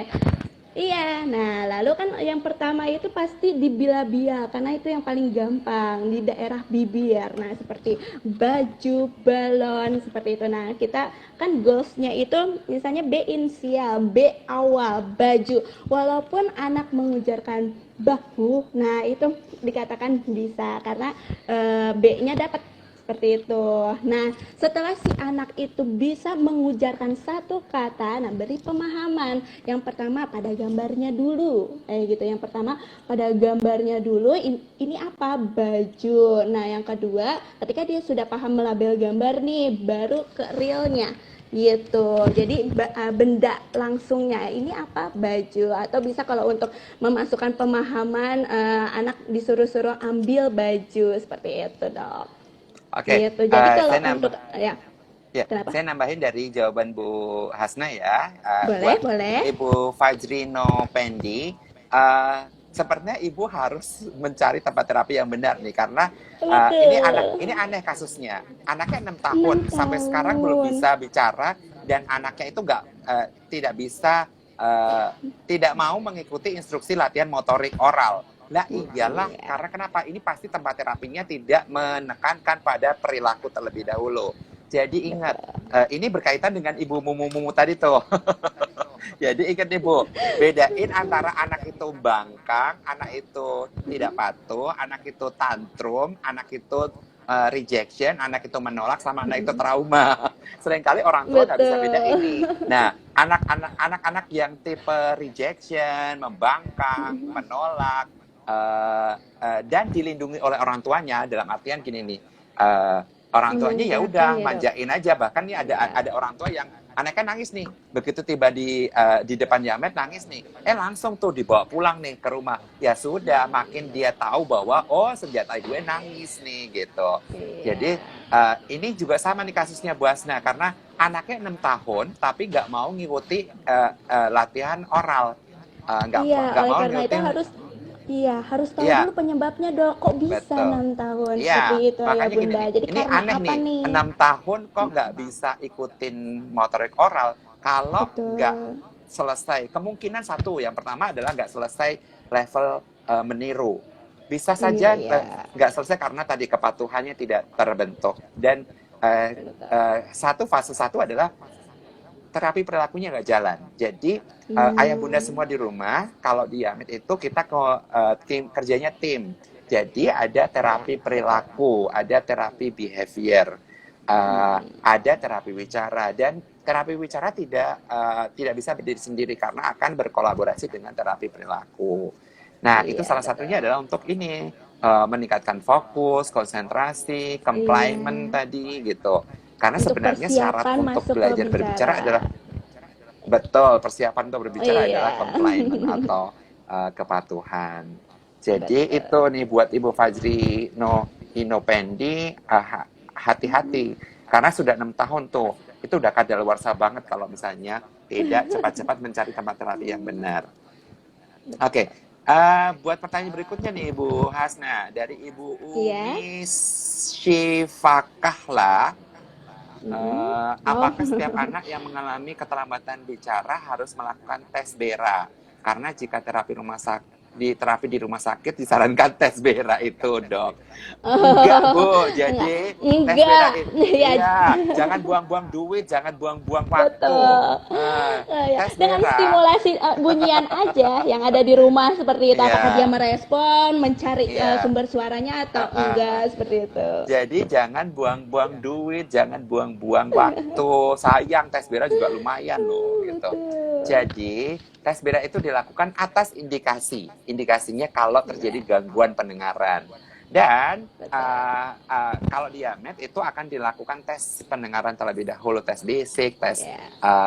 Iya, nah lalu kan yang pertama itu pasti di bila-bila, karena itu yang paling gampang di daerah bibir. Nah, seperti baju, balon, seperti itu. Nah, kita kan goalsnya itu misalnya B inisial, B awal, baju. Walaupun anak mengujarkan bahu, nah itu dikatakan bisa karena B-nya dapat seperti itu. Nah, setelah si anak itu bisa mengujarkan satu kata, nah beri pemahaman. Yang pertama pada gambarnya dulu, gitu. Yang pertama pada gambarnya dulu. Ini apa? Baju. Nah, yang kedua, ketika dia sudah paham melabel gambar nih, baru ke realnya gitu. Jadi benda langsungnya ini apa? Baju. Atau bisa kalau untuk memasukkan pemahaman, anak disuruh-suruh ambil baju seperti itu, Dok. Oke, Gitu. Jadi kalau saya nambah. untuk ya, Ya, kenapa? saya nambahin dari jawaban Bu Hasna ya. Boleh, Buat boleh. Ibu Fajrino Pendi, sepertinya Ibu harus mencari tempat terapi yang benar nih, karena ini Betul. aneh kasusnya. Anaknya 6 enam tahun, sampai sekarang belum tahun. bisa bicara, dan anaknya itu tidak bisa, tidak mau mengikuti instruksi latihan motorik oral. Lah iyalah, Iya. karena kenapa? Ini pasti tempat terapinya tidak menekankan pada perilaku terlebih dahulu. Jadi ingat, Betul. ini berkaitan dengan ibu mumu tadi tuh. Jadi ingat nih Bu, bedain antara anak itu bangkang, anak itu tidak patuh, anak itu tantrum, anak itu rejection, anak itu menolak, sama anak itu trauma. Seringkali orang tua nggak bisa beda Betul. ini. Nah, anak-anak yang tipe rejection, membangkang, menolak, dan dilindungi oleh orang tuanya, dalam artian gini nih, orang tuanya ya Memanjakan udah ya, Dok. manjain aja. Bahkan nih Iya. ada orang tua yang anaknya nangis nih, begitu tiba di depan Yamet nangis nih, langsung tuh dibawa pulang nih ke rumah. Ya sudah, makin dia tahu bahwa oh senjata gue nangis nih gitu. Iya. Jadi ini juga sama nih kasusnya Bu Asna, karena anaknya 6 tahun tapi nggak mau ngikuti latihan oral. Iya, Nggak oleh mau karena itu ngikutin. harus tahu Iya, dulu penyebabnya, Dok. Kok bisa betul. 6 tahun seperti Iya, itu ya, makanya gini Bunda? nih, Jadi ini karena aneh apa nih, nih? 6 tahun kok nggak bisa ikutin motorik oral kalau nggak Betul. selesai. Kemungkinan satu, yang pertama adalah nggak selesai level meniru. Bisa Iya, saja iya. nggak selesai karena tadi kepatuhannya tidak terbentuk. Dan fase satu adalah terapi perilakunya nggak jalan. Jadi ayah bunda Hmm, semua di rumah, kalau di Yamit itu kita kerjanya tim. Jadi ada ya, terapi betul. perilaku, ada terapi behavior, ada terapi wicara, dan terapi wicara tidak bisa berdiri sendiri karena akan berkolaborasi dengan terapi perilaku. Nah, itu Iya, salah betul. satunya adalah untuk ini, meningkatkan fokus, konsentrasi, Iya. compliance tadi gitu. Karena Untuk sebenarnya syarat persiapan untuk masuk ke belajar berbicara bicara. adalah, betul, persiapan untuk berbicara adalah Iya. compliance atau kepatuhan. Jadi itu Betul. nih buat Ibu Fajri Inopendi, hati-hati karena sudah 6 tahun tuh. Itu udah kadaluarsa banget kalau misalnya tidak cepat-cepat mencari tempat terapi yang benar. Oke, Buat pertanyaan berikutnya nih Ibu Hasna dari Ibu Iya. Umi Syifakahla. Mm-mm. Oh, Apakah setiap anak yang mengalami keterlambatan bicara harus melakukan tes BERA? Karena jika terapi di rumah sakit disarankan tes BERA itu, Dok. Enggak, oh, Bu. enggak, Jadi tes BERA enggak, ya, iya, jangan buang-buang duit, jangan buang-buang waktu. betul. Eh, Ya. tes Dengan BERA, stimulasi bunyian aja yang ada di rumah seperti itu, apakah dia iya, merespon, mencari iya. sumber suaranya atau Heeh. enggak seperti itu. Jadi jangan buang-buang duit, jangan buang-buang waktu. Sayang tes BERA juga lumayan loh gitu. Betul. Jadi tes BERA itu dilakukan atas indikasi. Indikasinya kalau Iya, terjadi gangguan pendengaran. Dan betul. kalau di Yamed itu akan dilakukan tes pendengaran terlebih dahulu, tes basic, tes Iya.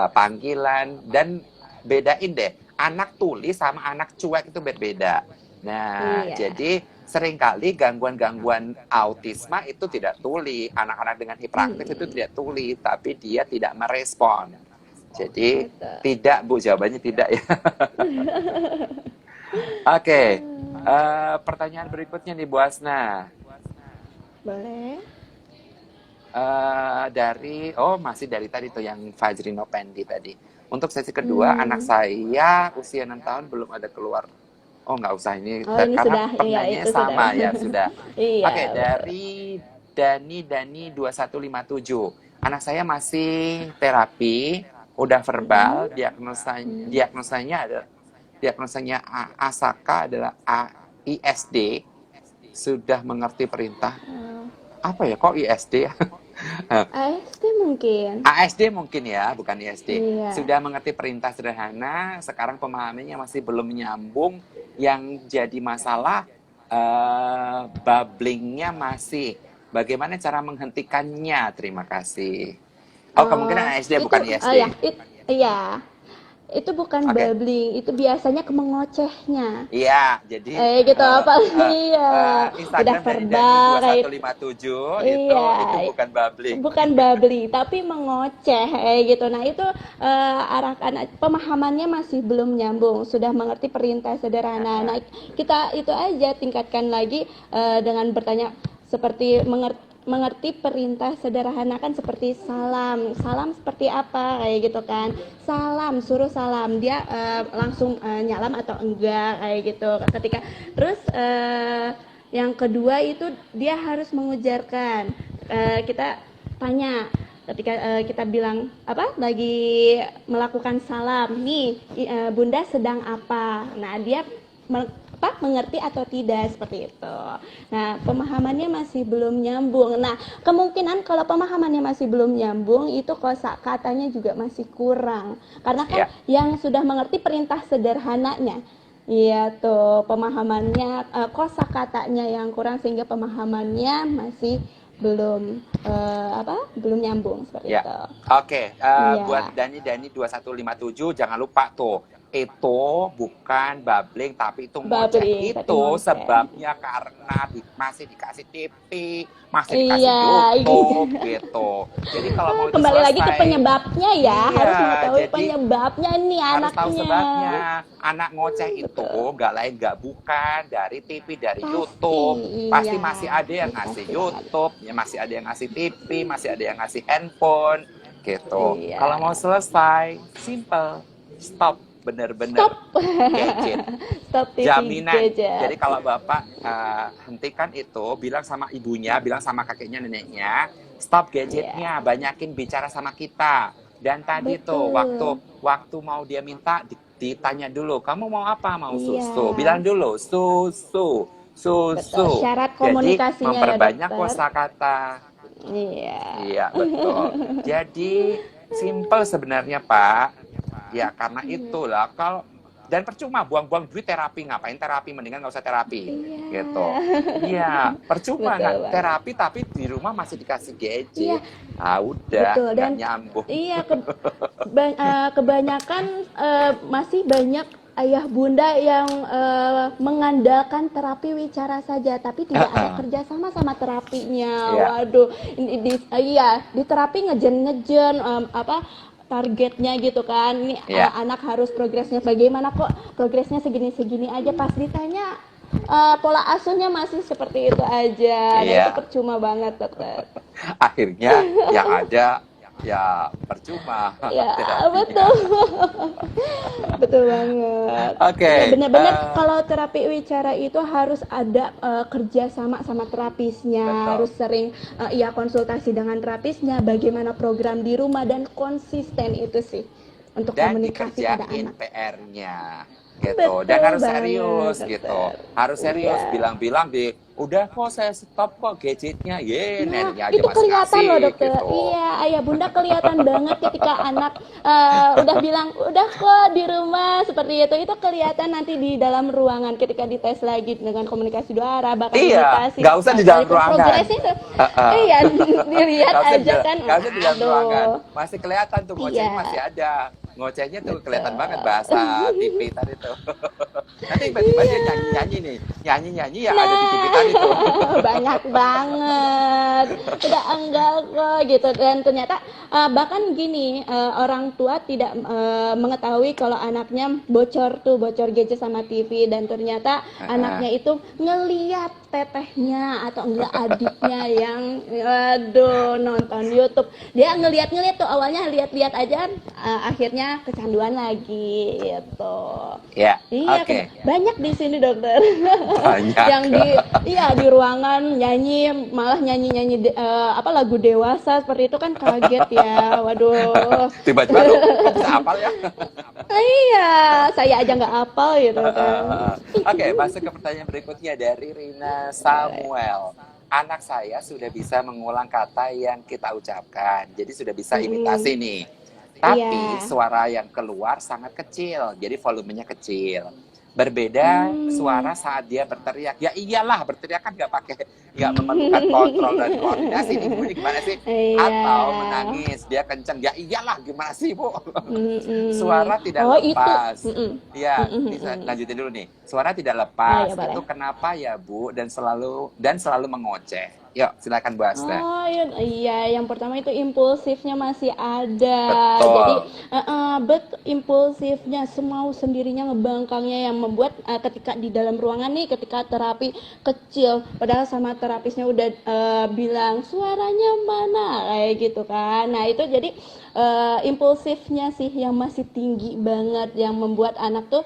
panggilan, dan bedain deh, anak tuli sama anak cuek itu berbeda. Nah, Iya. jadi seringkali gangguan-gangguan autisma itu tidak tuli, anak-anak dengan hiperaktif itu Hmm, tidak tuli, tapi dia tidak merespon. Jadi betul. tidak, Bu, jawabannya tidak ya. Oke, pertanyaan berikutnya nih Bu Asna. Boleh. Masih dari tadi tuh yang Fajri Nopendi tadi. Untuk sesi kedua, anak Hmm. saya usia 6 tahun belum ada keluar. Oh, nggak usah ini, Oh, ini karena sudah, iya pertanyaannya itu sudah. sama ya, sudah. Iya, Oke, betul. dari Dani 2157. Anak saya masih terapi, udah verbal, Mm-mm. Hmm. diagnosanya ASAKA adalah AISD, sudah mengerti perintah. Oh, Apa ya, kok ISD? ASD mungkin. ASD mungkin ya, bukan ISD. Iya. Sudah mengerti perintah sederhana, sekarang pemahamannya masih belum nyambung. Yang jadi masalah, bubblingnya masih. Bagaimana cara menghentikannya? Terima kasih. Oh, Oh, kemungkinan ASD itu, bukan ya, ISD. iya. Itu bukan Oke. babbling, itu biasanya kemengocehnya. Iya, jadi Gitu apa? Iya. Udah Instagram Dani verbal kayak itu. 2157 Iya, itu bukan bubbling. bukan babbling, tapi mengoceh gitu. Nah, itu arah anak pemahamannya masih belum nyambung, sudah mengerti perintah sederhana. Nah, kita itu aja tingkatkan lagi dengan bertanya seperti mengerti perintah sederhana kan seperti salam. Salam seperti apa kayak gitu kan. Salam, suruh salam. Dia langsung nyalam atau enggak kayak gitu. Ketika terus yang kedua itu dia harus mengujarkan. Kita tanya ketika kita bilang apa lagi melakukan salam nih bunda sedang apa, nah dia mengerti atau tidak seperti itu. Nah, pemahamannya masih belum nyambung. Nah, kemungkinan kalau pemahamannya masih belum nyambung itu kosakatanya juga masih kurang. Karena kan Ya. yang sudah mengerti perintah sederhananya. Iya tuh, pemahamannya kosakatanya yang kurang sehingga pemahamannya masih belum belum nyambung seperti Ya, itu. oke. Buat Iya, Dani 2157 jangan lupa tuh. Itu bukan bubbling tapi itu ngoceh. babbling tapi Itu ngoceh. sebabnya karena masih dikasih TV, masih dikasih Iya, gitu. YouTube gitu. Jadi kalau mau itu Kembali lagi ke selesai, penyebabnya ya, harus iya, mengetahui jadi penyebabnya nih harus tahu anaknya. sebabnya. Anak ngoceh itu Betul. nggak lain nggak bukan dari TV, dari Pasti, YouTube. Pasti iya. masih ada yang Itu ngasih pasti banget. YouTube, ya masih ada yang ngasih TV, masih ada yang ngasih handphone, gitu. Kalau mau Iya. selesai, simple, stop, bener-bener Stop. gadget. Stop TV Jaminan. gadget. Jadi kalau Bapak hentikan itu, bilang sama ibunya, bilang sama kakeknya, neneknya, stop Iya. gadgetnya, banyakin bicara sama kita. Dan tadi tuh waktu Betul. waktu mau dia minta ditanya dulu, kamu mau apa? Mau Iya. susu. Bilang dulu, susu, Betul. susu. Syarat Jadi komunikasinya ya, memperbanyak dokter. kosakata. Iya. Iya, betul. Jadi simple sebenarnya, Pak. Ya karena itulah kalau dan percuma buang-buang duit terapi, ngapain terapi, mendingan nggak usah terapi gitu. Iya. Iya, percuma Betul nggak banget. terapi tapi di rumah masih dikasih Iya, gadget. Ah udah betul. nggak Dan nyambung. iya kebanyakan masih banyak ayah bunda yang mengandalkan terapi wicara saja, tapi tidak ada kerjasama sama terapinya. Iya, Waduh, iya di terapi ngejen-ngejen apa targetnya gitu kan. Ini Iya. anak harus progresnya bagaimana, kok progresnya segini-segini aja, pas ditanya pola asuhnya masih seperti itu aja. Nah, itu Iya. percuma banget, dokter. Akhirnya yang ada ya percuma Ya, terapinya. betul. Betul banget. Oke, Ya, benar-benar kalau terapi wicara itu harus ada kerja sama terapisnya, betul. harus sering ya konsultasi dengan terapisnya, bagaimana program di rumah dan konsisten itu sih untuk Dan komunikasi pada dikerjain anak. PR-nya gitu. Dan Betul harus banget, serius gitu. dokter. Harus serius Iya. bilang-bilang udah kok saya stop kok gadgetnya. Ye, Nah, neneknya aja itu masih kelihatan loh, ngasih dokter. gitu. Iya, ayah bunda kelihatan banget ketika anak udah bilang, udah kok di rumah, seperti itu. Itu kelihatan nanti di dalam ruangan ketika dites lagi dengan komunikasi dua arah, bahkan Iya, imitasi, nggak usah di dalam sekalipun ruangan. progresnya, Heeh. iya, dilihat aja kan. Nggak usah di dalam ruangan. Aduh, Masih kelihatan tuh ngocehnya masih iya, ada. Ngocehnya tuh kelihatan banget betul. bahasa TV tadi tuh. Nanti tiba-tiba dia Iya. nyanyi-nyanyi nih. Nyanyi-nyanyi yang ada di TV Nah, tadi tuh. banyak banget. Udah enggak kok gitu. Dan ternyata bahkan gini, orang tua tidak mengetahui kalau anaknya bocor gadget sama TV, dan ternyata Heeh. anaknya itu ngeliat tetehnya atau enggak adiknya yang aduh nonton YouTube. Dia ngeliat-ngeliat tuh, awalnya lihat-lihat aja, akhirnya kecanduan lagi gitu. Ya, Iya, oke. banyak di sini, dokter. Banyak. Yang iya, di ruangan nyanyi, malah nyanyi-nyanyi apa lagu dewasa seperti itu, kan kaget ya. Waduh. Tiba-tiba lu kok bisa hafal ya? Iya, saya aja nggak hafal gitu kan. Oke, masuk ke pertanyaan berikutnya dari Rina Samuel. Anak saya sudah bisa mengulang kata yang kita ucapkan, jadi sudah bisa Mm-mm. imitasi nih. Tapi Iya. suara yang keluar sangat kecil, jadi volumenya kecil. Berbeda Hmm. suara saat dia berteriak. Ya iyalah, berteriak kan nggak memerlukan kontrol dan koordinasi. Nih, Bu, ini gimana sih? Iya. Atau menangis, dia kenceng. Ya iyalah, gimana sih, Bu? Mm-mm. Suara tidak Oh, itu. lepas. Mm-mm. Ya, ini Mm-mm. lanjutin dulu nih. Suara tidak Oh, ya lepas. boleh. Itu kenapa ya, Bu? Dan selalu mengoceh. Yuk, silakan Bu Asta. Oh iya, yang pertama itu impulsifnya masih ada. Jadi Betul. impulsifnya, semau sendirinya ngebangkangnya, yang membuat ketika di dalam ruangan nih, ketika terapi kecil, padahal sama terapisnya udah bilang suaranya mana kayak gitu kan. Nah itu jadi impulsifnya sih yang masih tinggi banget, yang membuat anak tuh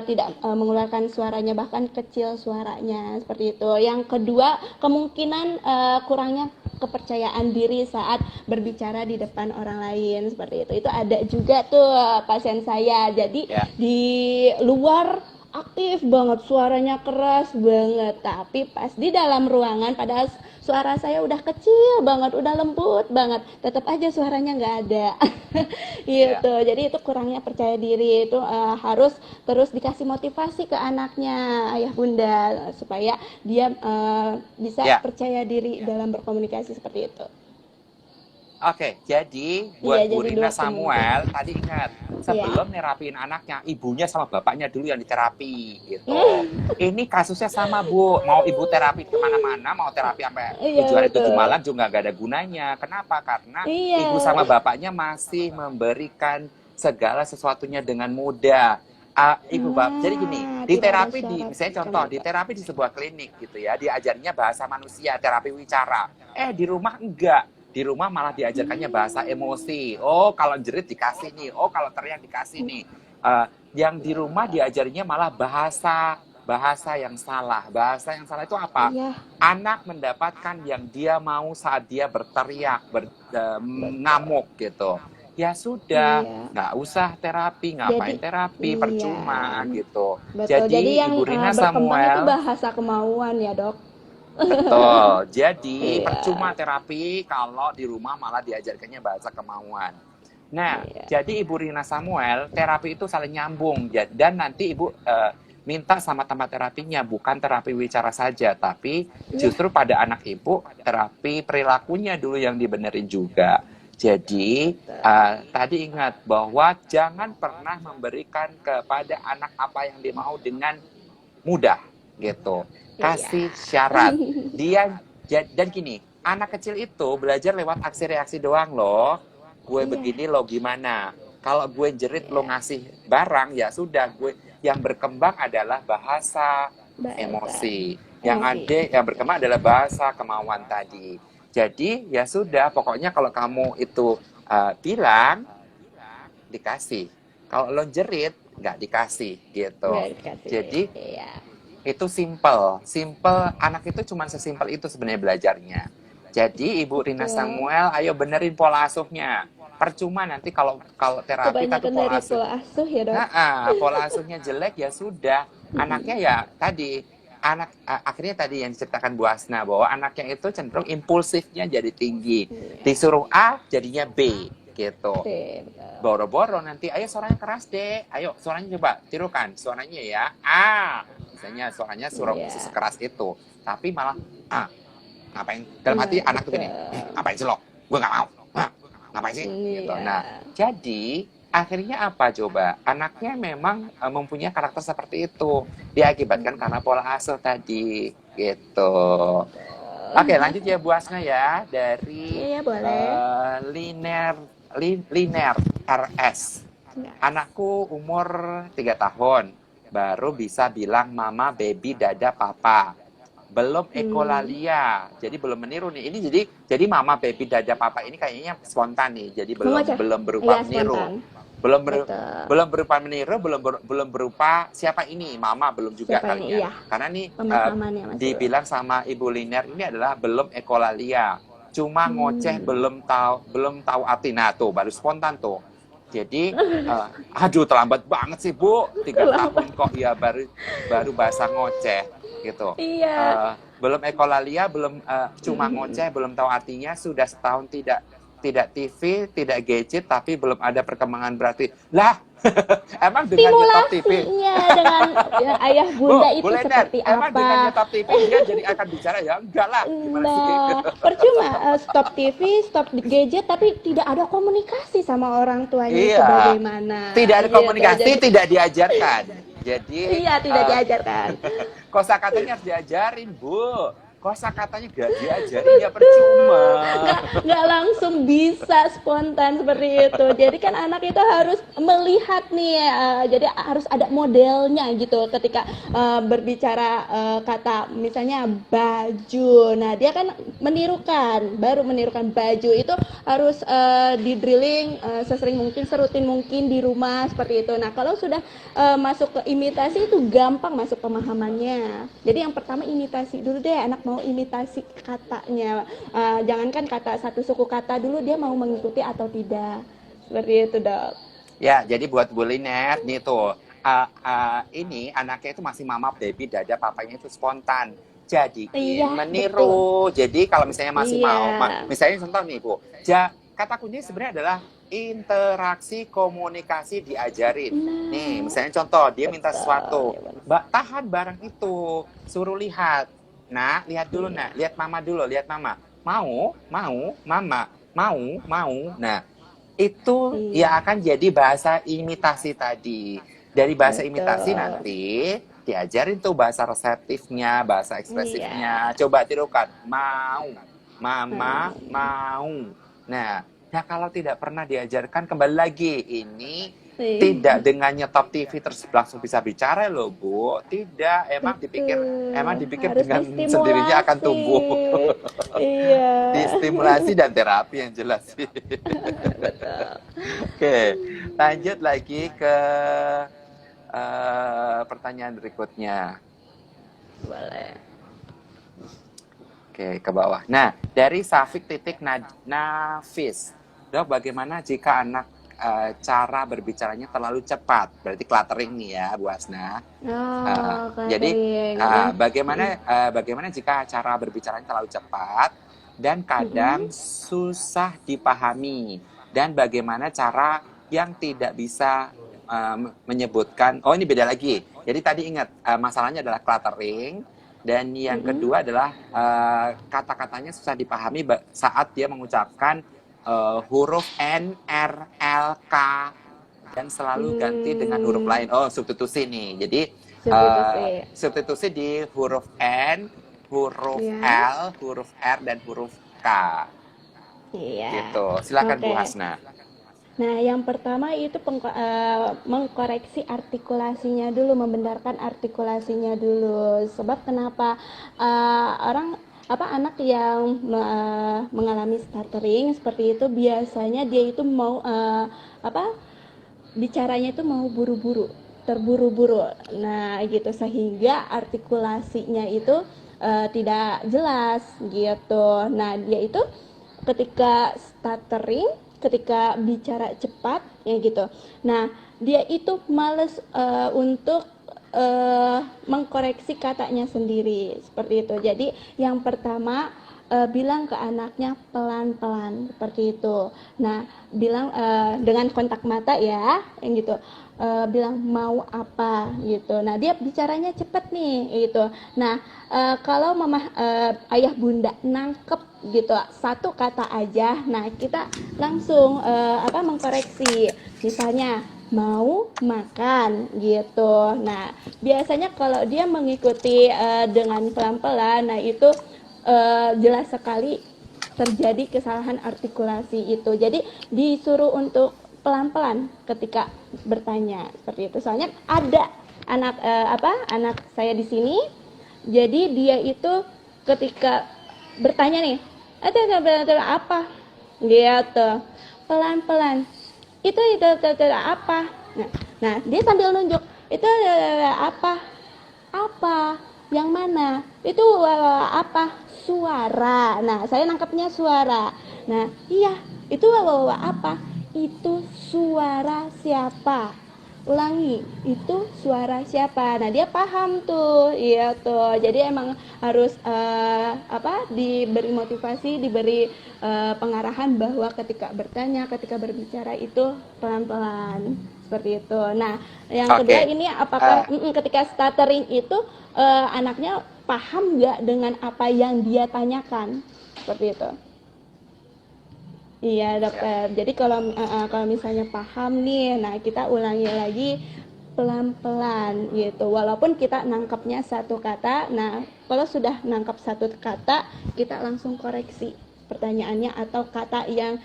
tidak mengeluarkan suaranya, bahkan kecil suaranya seperti itu. Yang kedua, kemungkinan kurangnya kepercayaan diri saat berbicara di depan orang lain seperti itu. Itu ada juga tuh pasien saya. Jadi Ya. di luar aktif banget, suaranya keras banget, tapi pas di dalam ruangan, padahal suara saya udah kecil banget, udah lembut banget, tetap aja suaranya nggak ada. Ya. Gitu. Jadi itu kurangnya percaya diri, itu harus terus dikasih motivasi ke anaknya, ayah bunda, supaya dia bisa Ya. percaya diri dalam berkomunikasi seperti itu. Oke, jadi Iya, buat Bu jadi Rina dua pemungkin. Samuel, tadi ingat, Iya. sebelum nerapiin anaknya, ibunya sama bapaknya dulu yang diterapi, gitu. Ini kasusnya sama, Bu. Mau ibu terapi kemana-mana, mau terapi sampai Iya, 7 hari 7 betul. malam juga nggak ada gunanya. Kenapa? Karena Iya. ibu sama bapaknya masih memberikan segala sesuatunya dengan mudah. Jadi gini, di Tidak ada terapi syarat misalnya yang contoh, di mereka. terapi di sebuah klinik gitu ya, diajarnya bahasa manusia, terapi wicara. Di rumah enggak. Di rumah malah diajarkannya bahasa emosi. Oh, kalau jerit dikasih nih. Oh, kalau teriak dikasih nih. Yang di rumah diajarnya malah bahasa yang salah. Bahasa yang salah itu apa? Iya, Anak mendapatkan yang dia mau saat dia berteriak, betul. ngamuk gitu. Ya sudah, Iya. nggak usah terapi, Jadi, ngapain terapi, iya, percuma gitu. betul. Jadi Jadi yang Ibu Rina berkembang itu Samuel, bahasa kemauan ya, Dok. betul. Jadi Iya, percuma terapi kalau di rumah malah diajarkannya bahasa kemauan. Nah, iya. jadi Ibu Rina Samuel, terapi itu saling nyambung. Dan nanti Ibu minta sama tempat terapinya, bukan terapi wicara saja, tapi Iya, justru pada anak Ibu, terapi perilakunya dulu yang dibenerin juga. Jadi, tadi ingat bahwa jangan pernah memberikan kepada anak apa yang dia mau dengan mudah, gitu. iya. Kasih syarat. Dan gini, anak kecil itu belajar lewat aksi reaksi doang loh. gue Iya, begini lo gimana. Kalau gue jerit lo ngasih barang, ya sudah, gue yang berkembang adalah bahasa bahasa emosi. Yang emosi. ada yang berkembang adalah bahasa kemauan tadi. Jadi ya sudah, pokoknya kalau kamu itu bilang, dikasih. Kalau lo jerit, nggak dikasih gitu. Nggak dikasih. Jadi Iya. itu simple anak itu cuma sesimpel itu sebenarnya belajarnya. Jadi Ibu Rina Betul. Samuel, ayo benerin pola asuhnya. Percuma nanti kalau kalau terapi kan tuh Kebanyakan pola dari asuh. pola asuh ya, Dok. Nah, pola asuhnya jelek ya sudah. Anaknya ya tadi akhirnya tadi yang diceritakan Bu Asna bahwa anaknya itu cenderung impulsifnya jadi tinggi. Iya. Disuruh A jadinya B gitu. Betul. Boro-boro nanti, ayo suaranya keras deh, ayo suaranya coba tirukan suaranya ya, misalnya suaranya suruh Iya. sekeras itu, tapi malah ngapain, dalam hati Nah, anak tuh gini, betul. ngapain sih lo, gue nggak mau, ngapain sih, gitu. Nah, Iya. jadi akhirnya apa coba, anaknya memang mempunyai karakter seperti itu, diakibatkan karena pola asuh tadi, gitu. Oke, lanjut ya Bu Asna ya, dari Iya, boleh. Liner RS. Ya. Anakku umur 3 tahun, baru bisa bilang mama, baby, dada, papa. Belum ekolalia, jadi belum meniru nih. Ini jadi mama, baby, dada, papa ini kayaknya spontan nih. Jadi Mengoceh. belum berupa Iya, meniru. spontan. Betul. Belum berupa meniru, belum berupa siapa ini, mama belum juga Siapa ini? kalinya. Iya. Karena nih Pemahamannya masih belum. dibilang sama Ibu Liner ini adalah belum ekolalia. Cuma ngoceh belum tahu arti. Nah, tuh baru spontan tuh. Jadi aduh terlambat banget sih Bu, 3 tahun kok ya baru bahasa ngoceh gitu. Iya. Belum ekolalia, belum cuma ngoceh, belum tahu artinya, sudah setahun tidak TV, tidak gadget, tapi belum ada perkembangan berarti. Lah, emang dengan nyetop TV? Stimulasinya dengan ayah bunda itu Liner, seperti emang dengan apa? nyetop TV dia jadi akan bicara ya? Enggak lah, gimana sih? Nah, percuma stop TV, stop gadget, tapi tidak ada komunikasi sama orang tuanya itu Iya, bagaimana? tidak ada Gitu. komunikasi, Jadi, tidak diajarkan. Jadi iya, tidak diajarkan. kosakatanya harus diajarin, Bu. Kosakatanya gak diajarin ya percuma. Nggak langsung bisa spontan seperti itu. Jadi kan anak itu harus melihat nih, jadi harus ada modelnya gitu. Ketika berbicara kata misalnya baju, nah dia kan baru menirukan baju itu harus di drilling sesering mungkin, serutin mungkin di rumah seperti itu. Nah kalau sudah masuk ke imitasi itu gampang masuk pemahamannya. Jadi yang pertama imitasi dulu deh, anak mau imitasi katanya. Jangankan kata satu suku kata dulu, dia mau mengikuti atau tidak. Seperti itu, Dok. Ya, jadi buat Bu Liner nih tuh, ini anaknya itu masih mama, baby, dada, papanya itu spontan. Jadi Iya, meniru. Jadi kalau misalnya masih Iya. mau, misalnya contoh nih Bu, kata kuncinya sebenarnya adalah interaksi komunikasi diajarin. Nah, Nih, misalnya contoh, dia minta betul. sesuatu, Ya, benar. Mbak tahan barang itu, suruh lihat. Nah, lihat dulu, Iya. lihat mama dulu, lihat mama. Mau, mama, mau. Nah, itu Iya. ya akan jadi bahasa imitasi tadi. Dari bahasa Betul. imitasi nanti diajarin tuh bahasa reseptifnya, bahasa ekspresifnya. Iya. Coba tirukan, mau, mama, mau. Nah, kalau tidak pernah diajarkan, kembali lagi, ini tidak dengan nyetop TV terus langsung bisa bicara loh Bu. Tidak, emang dipikir Harus dengan distimulasi. sendirinya akan tumbuh. Iya. Distimulasi dan terapi yang jelas. Betul. Oke, lanjut lagi ke pertanyaan berikutnya. Boleh. Oke, ke bawah. Nah, dari Safik titik Nafis. Dok, bagaimana jika anak cara berbicaranya terlalu cepat? Berarti cluttering nih ya, Bu Asna. Jadi, bagaimana jika cara berbicaranya terlalu cepat dan kadang susah dipahami? Dan bagaimana cara yang tidak bisa menyebutkan, oh ini beda lagi. Jadi tadi ingat, masalahnya adalah cluttering. Dan yang kedua adalah kata-katanya susah dipahami saat dia mengucapkan huruf N, R, L, K dan selalu ganti dengan huruf lain. Oh, substitusi nih. Jadi substitusi di huruf N, huruf L, huruf R dan huruf K. Iya. Gitu. Silakan Bu Oke. Hasna. Nah, yang pertama itu mengkoreksi artikulasinya dulu, membenarkan artikulasinya dulu. Sebab kenapa orang apa anak yang mengalami stuttering seperti itu biasanya dia itu mau apa bicaranya itu mau buru-buru, terburu-buru. Nah, gitu sehingga artikulasinya itu tidak jelas gitu. Nah, dia itu ketika stuttering, ketika bicara cepat ya gitu. Nah, dia itu males untuk mengkoreksi katanya sendiri seperti itu. Jadi, yang pertama bilang ke anaknya pelan-pelan seperti itu. Nah, bilang dengan kontak mata ya, yang gitu. Bilang mau apa gitu. Nah, dia bicaranya cepet nih gitu. Nah, kalau mama ayah bunda nangkep gitu satu kata aja, nah kita langsung mengkoreksi. Misalnya mau makan gitu. Nah, biasanya kalau dia mengikuti dengan pelan-pelan, nah itu jelas sekali terjadi kesalahan artikulasi itu. Jadi disuruh untuk pelan-pelan ketika bertanya seperti itu. Soalnya ada anak saya di sini, jadi dia itu ketika bertanya nih, ada apa? Gitu. Pelan-pelan. Itu apa? Nah, dia sambil nunjuk. Itu apa? Apa? Yang mana? Itu apa? Suara. Nah, saya nangkapnya suara. Nah, iya, itu apa? Itu suara siapa? Ulangi, itu suara siapa? Nah, dia paham tuh. Iya tuh. Jadi emang harus diberi motivasi, diberi pengarahan bahwa ketika bertanya, ketika berbicara itu pelan-pelan. Seperti itu. Nah, yang kedua Oke. ini apakah Eh, ketika stuttering itu anaknya paham nggak dengan apa yang dia tanyakan? Seperti itu. Iya, ya. dokter. Jadi kalau misalnya paham nih, nah kita ulangi lagi pelan-pelan gitu. Walaupun kita nangkapnya satu kata, nah kalau sudah nangkap satu kata, kita langsung koreksi pertanyaannya atau kata yang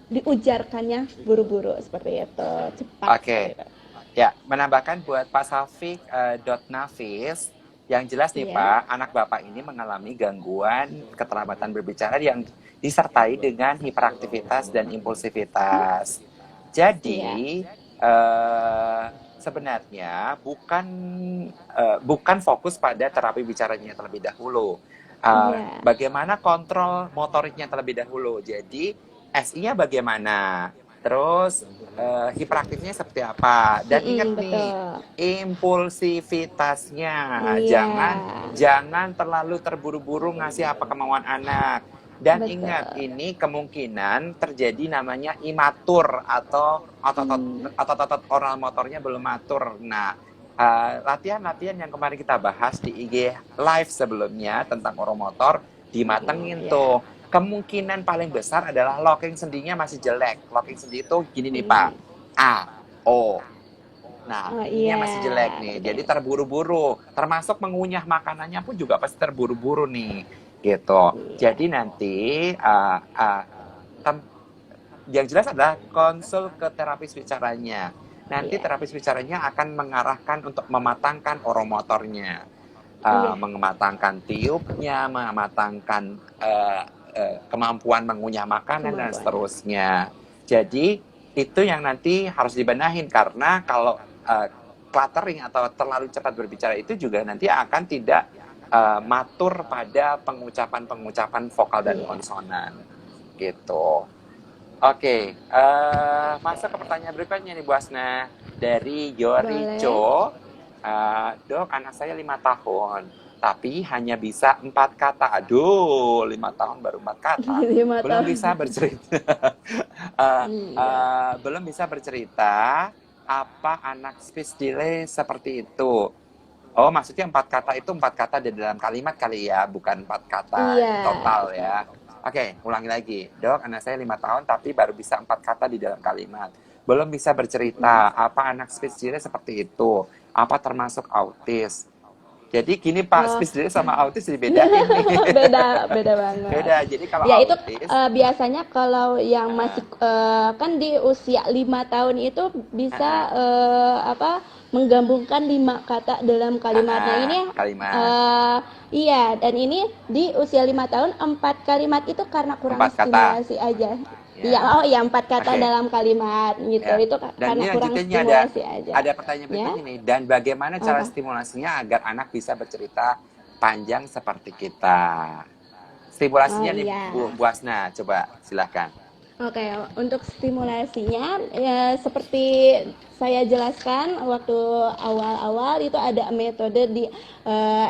diujarkannya buru-buru seperti itu, cepat seperti Oke. itu. Ya, menambahkan buat Pak Salfik Nafis, yang jelas nih Iya, Pak, anak Bapak ini mengalami gangguan keterlambatan berbicara yang disertai dengan hiperaktivitas dan impulsivitas. iya, Jadi, sebenarnya bukan fokus pada terapi bicaranya terlebih dahulu. iya. Bagaimana kontrol motoriknya terlebih dahulu. Jadi, SI-nya bagaimana? Terus hiperaktifnya seperti apa? Dan ingat nih, Betul. impulsivitasnya. Iya, Jangan terlalu terburu-buru ngasih apa kemauan anak. Dan ingat, betul. ini kemungkinan terjadi namanya imatur atau Hmm, otot-otot oral motornya belum matur. Nah, latihan-latihan yang kemarin kita bahas di IG live sebelumnya tentang oromotor, dimatengin ya. tuh. Kemungkinan paling besar adalah locking sendinya masih jelek. Locking sendi itu gini nih Pak, Hmm. A, O. Nah, Oh ininya iya, masih jelek nih. oke. Jadi terburu-buru. Termasuk mengunyah makanannya pun juga pasti terburu-buru nih. Gitu. Iya, Jadi nanti yang jelas adalah konsul ke terapis bicaranya. Nanti iya, terapis bicaranya akan mengarahkan untuk mematangkan oromotornya, iya, mematangkan tiupnya, mematangkan kemampuan mengunyah makanan dan kemampuannya. seterusnya. Jadi itu yang nanti harus dibenahin karena kalau cluttering atau terlalu cepat berbicara itu juga nanti akan tidak matur pada pengucapan-pengucapan vokal dan Iya, konsonan gitu. Oke, masuk ke pertanyaan berikutnya nih Bu Asna. Dari boleh. Yorico, dok anak saya 5 tahun, tapi hanya bisa 4 kata. Aduh, 5 tahun baru 4 kata. 5 Belum tahun. bisa bercerita. Eh, Iya. belum bisa bercerita apa anak speech delay seperti itu. Oh, maksudnya 4 kata itu 4 kata di dalam kalimat kali ya, bukan 4 kata Iya. total ya. Oke, ulangi lagi. Dok, anak saya 5 tahun tapi baru bisa 4 kata di dalam kalimat. Belum bisa bercerita. Apa anak speech delay seperti itu? Apa termasuk autis? Jadi gini Pak, Oh, speech delay sama autis dibedain nih. beda banget. Beda. Jadi kalau Ya itu autis, biasanya kalau yang masih ah, kan di usia 5 tahun itu bisa ah, apa menggabungkan 5 kata dalam kalimat. Nah ini kalimat eh, iya, dan ini di usia 5 tahun 4 kalimat itu karena kurang 4 kata. stimulasi aja. Iya, oh Ya, iya 4 kata oke. dalam kalimat gitu. Ya. Itu Dan karena ini kurang lanjutannya stimulasi aja. ada pertanyaan Ya, berikutnya nih. Dan bagaimana cara apa? stimulasinya agar anak bisa bercerita panjang seperti kita? Oh Stimulasinya nih iya. Bu Asna, coba silahkan. Oke, untuk stimulasinya ya seperti saya jelaskan waktu awal-awal itu ada metode di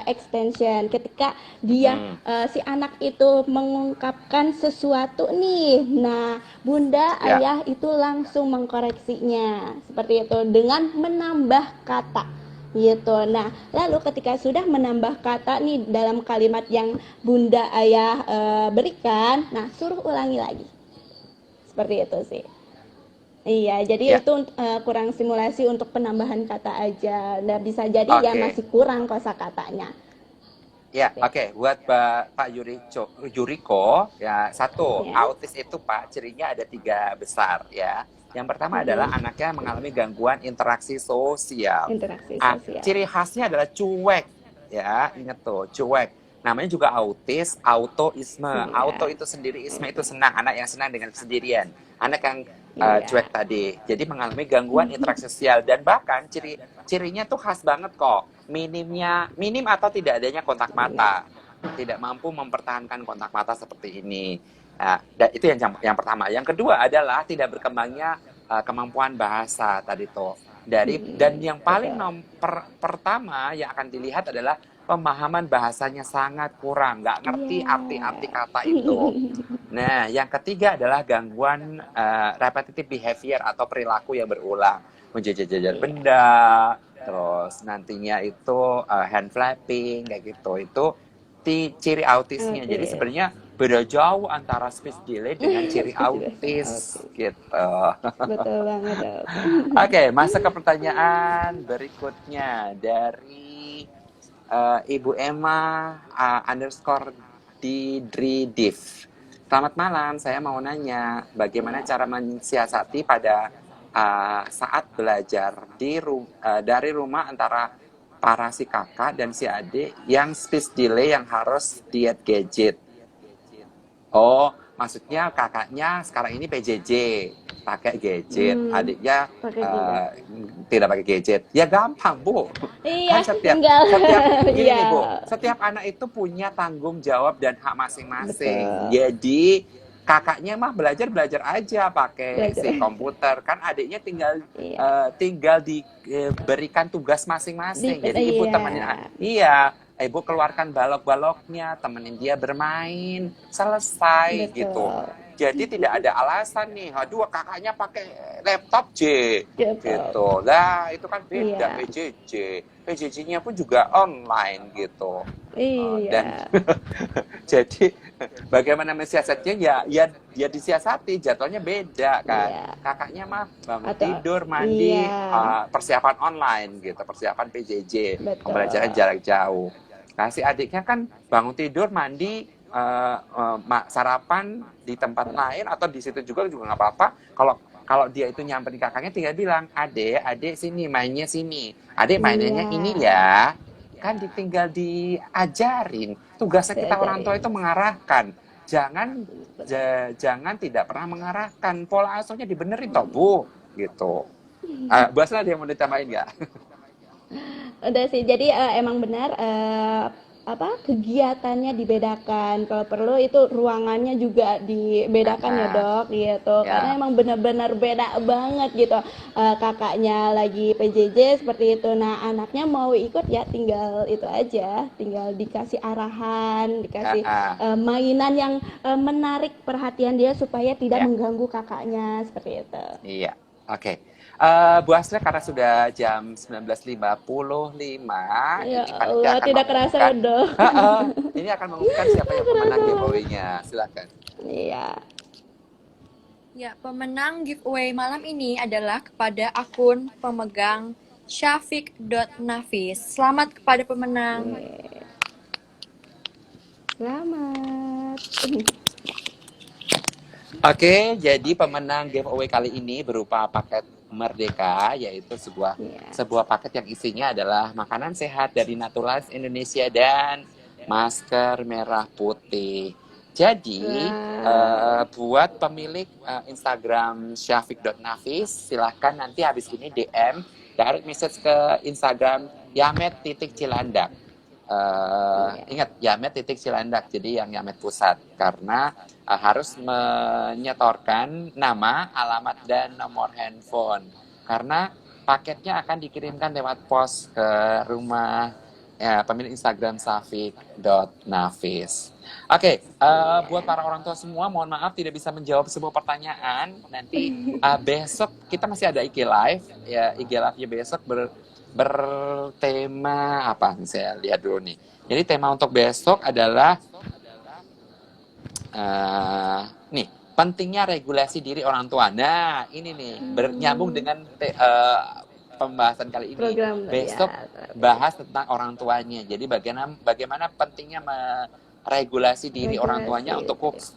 extension. Ketika dia Hmm, si anak itu mengungkapkan sesuatu nih, nah bunda ya, ayah itu langsung mengkoreksinya seperti itu dengan menambah kata gitu. Nah, lalu ketika sudah menambah kata nih dalam kalimat yang bunda ayah berikan, nah suruh ulangi lagi seperti itu sih. Iya, jadi ya. itu kurang simulasi untuk penambahan kata aja. Nah, bisa jadi ya Oke. masih kurang kosakatanya. Ya, Seperti itu. oke. Buat Pak Yuriko, ya satu, Ya. autis itu Pak, cirinya ada 3 besar ya. Yang pertama adalah Mm-mm. anaknya mengalami gangguan interaksi sosial. Interaksi sosial. Ciri khasnya adalah cuek, ya, ingat tuh, cuek. Namanya juga autis, autoisme. Auto Iya. itu sendiri, isme itu senang, anak yang senang dengan kesendirian. Anak yang Iya. cuek tadi. Jadi mengalami gangguan interaksi sosial dan bahkan cirinya tuh khas banget kok. Minim atau tidak adanya kontak Iya. mata. Tidak mampu mempertahankan kontak mata seperti ini. Nah, dan itu yang pertama. Yang kedua adalah tidak berkembangnya kemampuan bahasa tadi tuh. Dan yang paling Betul. pertama yang akan dilihat adalah pemahaman bahasanya sangat kurang, nggak ngerti arti-arti Iya. kata itu. Nah, yang ketiga adalah gangguan repetitive behavior atau perilaku yang berulang. Menjajar-jajar Iya. benda, terus nantinya itu hand flapping, kayak gitu. Itu ciri autisnya. Jadi Oke. sebenarnya beda jauh antara speech delay dengan ciri autis, Oke. gitu. Betul banget, Dok. Oke, masuk ke pertanyaan berikutnya dari Ibu Emma underscore Div. Selamat malam, saya mau nanya bagaimana Ya. cara mensiasati pada saat belajar dari rumah antara para si kakak dan si adik yang speech delay yang harus diet gadget. Oh, maksudnya kakaknya sekarang ini PJJ, pakai gadget, Hmm, adiknya pakai gadget. tidak pakai gadget. Ya gampang, Bu. Iya, Kan setiap tinggal. setiap gini Iya, nih, Bu. Setiap anak itu punya tanggung jawab dan hak masing-masing. betul. Jadi kakaknya mah belajar aja pakai Belajar. si komputer. Kan adiknya Iya. tinggal diberikan tugas masing-masing. Jadi ibu Iya, temenin, iya, ibu keluarkan balok-baloknya, temenin dia bermain, selesai gitu. betul. Jadi tidak ada alasan nih, aduh kakaknya pakai laptop Betul. gitu. Lah itu kan beda Iya. PJJ. PJJ-nya pun juga online gitu. Dan Iya. jadi bagaimana mensiasatnya ya disiasati, jadwalnya beda kan. Iya. Kakaknya mah bangun Atau tidur, mandi, iya, persiapan online gitu, persiapan PJJ, pembelajaran betul. jarak jauh. Nah, si adiknya kan bangun tidur, mandi, sarapan di tempat lain atau di situ juga nggak apa-apa. Kalau dia itu nyamperin kakaknya tinggal bilang, adek sini mainnya sini, adek mainannya Iya. ini ya. Kan tinggal diajarin. Tugasnya kita orang tua Diajarin. itu mengarahkan. Jangan tidak pernah mengarahkan. Pola asuhnya dibenerin toh, Bu. Gitu. Bu Asna ada yang mau ditambahin nggak? Udah sih, jadi emang benar apa kegiatannya dibedakan. Kalau perlu itu ruangannya juga dibedakan ya dok, gitu. Karena Ya. emang benar-benar beda banget gitu. Kakaknya lagi PJJ seperti itu. Nah anaknya mau ikut ya tinggal itu aja, tinggal dikasih arahan, dikasih mainan yang menarik perhatian dia supaya tidak Ya. mengganggu kakaknya seperti itu. Iya. Oke. Bu Asna karena sudah jam 19.55, Ya ini panitia Allah, akan tidak kerasa mengumumkan. udah. Ini akan mengumumkan siapa yang pemenang giveaway-nya. Silakan. Iya. Ya, pemenang giveaway malam ini adalah kepada akun pemegang @syafiq.nafis. Selamat kepada pemenang. Yeay. Selamat. Oke, jadi pemenang giveaway kali ini berupa paket Merdeka, yaitu sebuah Iya. sebuah paket yang isinya adalah makanan sehat dari Naturalife Indonesia dan masker merah putih. Jadi, Wow. buat pemilik Instagram syafiq.nafis, silahkan nanti habis ini DM, direct message ke Instagram yamet.cilandak. Iya. Ingat, Yamet titik Cilandak, jadi yang Yamet pusat, karena harus menyetorkan nama, alamat, dan nomor handphone, karena paketnya akan dikirimkan lewat pos ke rumah pemilik Instagram safik.nafis. Oke, buat para orang tua semua, mohon maaf tidak bisa menjawab semua pertanyaan. Nanti besok kita masih ada IG Live, ya IG Live-nya besok bertema apa? Saya lihat dulu nih. Jadi tema untuk besok adalah nih, pentingnya regulasi diri orang tua. Nah, ini nih bernyambung dengan pembahasan kali ini. Program Besok ya. bahas tentang orang tuanya. Jadi bagaimana pentingnya meregulasi diri orang tuanya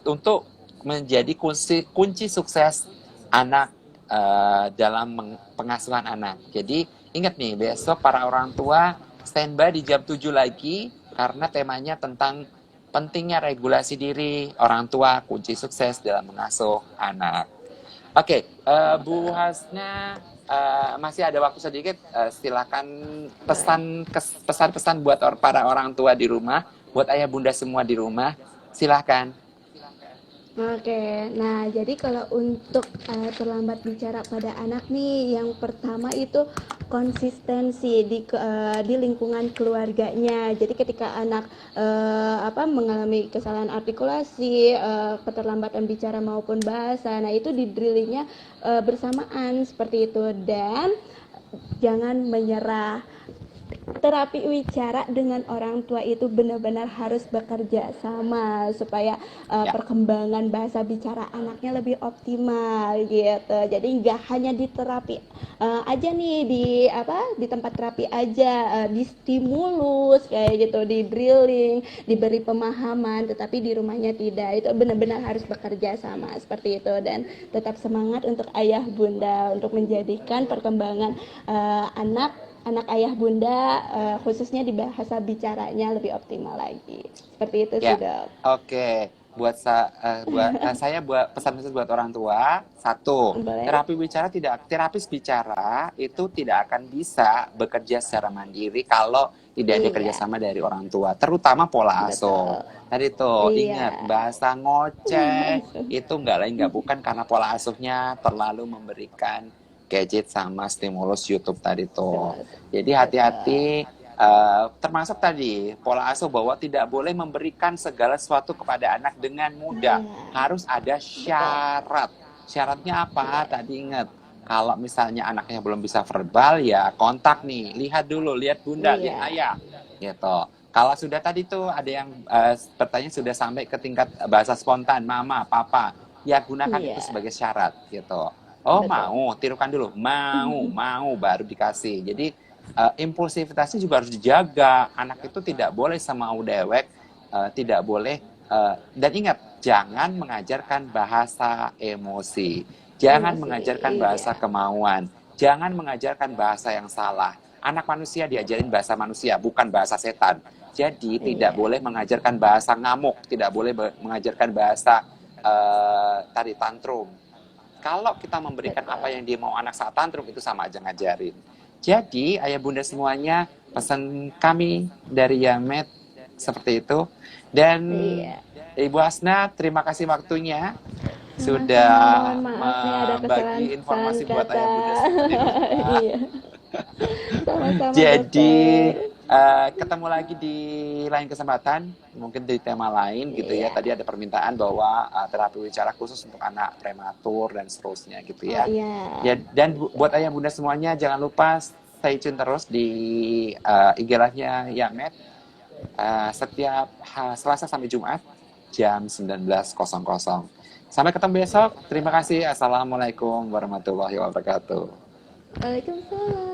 untuk menjadi kunci sukses anak dalam pengasuhan anak. Jadi ingat nih, besok para orang tua standby di jam 7 lagi karena temanya tentang pentingnya regulasi diri orang tua, kunci sukses dalam mengasuh anak. Oke, Bu Hasna, masih ada waktu sedikit. Silakan pesan-pesan buat para orang tua di rumah, buat ayah bunda semua di rumah. Silakan. Oke, nah jadi kalau untuk terlambat bicara pada anak nih, yang pertama itu konsistensi di lingkungan keluarganya. Jadi ketika anak mengalami kesalahan artikulasi, keterlambatan bicara maupun bahasa, nah itu di drillingnya bersamaan seperti itu, dan jangan menyerah. Terapi wicara dengan orang tua itu benar-benar harus bekerja sama supaya perkembangan bahasa bicara anaknya lebih optimal gitu. Jadi nggak hanya di terapi aja nih, di tempat terapi aja, di stimulus kayak gitu, di drilling, diberi pemahaman, tetapi di rumahnya tidak. Itu benar-benar harus bekerja sama seperti itu, dan tetap semangat untuk ayah bunda untuk menjadikan perkembangan anak ayah bunda khususnya di bahasa bicaranya lebih optimal lagi. Seperti itu sih, Dok. Oke. Buat saya buat pesan-pesan buat orang tua. Satu, Boleh? terapis bicara itu tidak akan bisa bekerja secara mandiri kalau tidak ada Iya, kerjasama dari orang tua, terutama pola asuh. betul. Tadi tuh Iya. ingat, bahasa ngoceh itu nggak lain nggak bukan karena pola asuhnya terlalu memberikan gadget sama stimulus YouTube tadi tuh. Jadi hati-hati, termasuk tadi pola asuh bahwa tidak boleh memberikan segala sesuatu kepada anak dengan mudah. Harus ada syarat. Syaratnya apa? Tadi ingat, kalau misalnya anaknya belum bisa verbal, ya kontak nih, lihat dulu, lihat bunda, lihat ayah, gitu. Kalau sudah tadi tuh ada yang pertanyaan sudah sampai ke tingkat bahasa spontan, mama, papa, ya gunakan itu sebagai syarat, gitu. Oh, Betul. mau, tirukan dulu, mau baru dikasih. Jadi impulsivitasnya juga harus dijaga. Anak itu tidak boleh semau dewek, tidak boleh. Dan ingat, jangan mengajarkan bahasa emosi, jangan mengajarkan bahasa kemauan, jangan mengajarkan bahasa yang salah. Anak manusia diajarin bahasa manusia, bukan bahasa setan. Jadi tidak boleh mengajarkan bahasa ngamuk, tidak boleh mengajarkan bahasa tadi tantrum. Kalau kita memberikan apa yang dia mau anak saat tantrum, itu sama aja ngajarin. Jadi ayah bunda semuanya, pesan kami dari Yamet seperti itu. Dan Ibu Hasna, terima kasih waktunya sudah membagi informasi buat ayah bunda semua di rumah. Sama-sama, jadi ketemu lagi di lain kesempatan, mungkin di tema lain gitu ya. Tadi ada permintaan bahwa terapi wicara khusus untuk anak prematur dan seterusnya gitu ya. Ya, dan buat ayah bunda semuanya, jangan lupa stay tune terus di IG Live-nya Yamet setiap Selasa sampai Jumat jam 19.00. Sampai ketemu besok. Terima kasih. Assalamualaikum warahmatullahi wabarakatuh. Waalaikumsalam.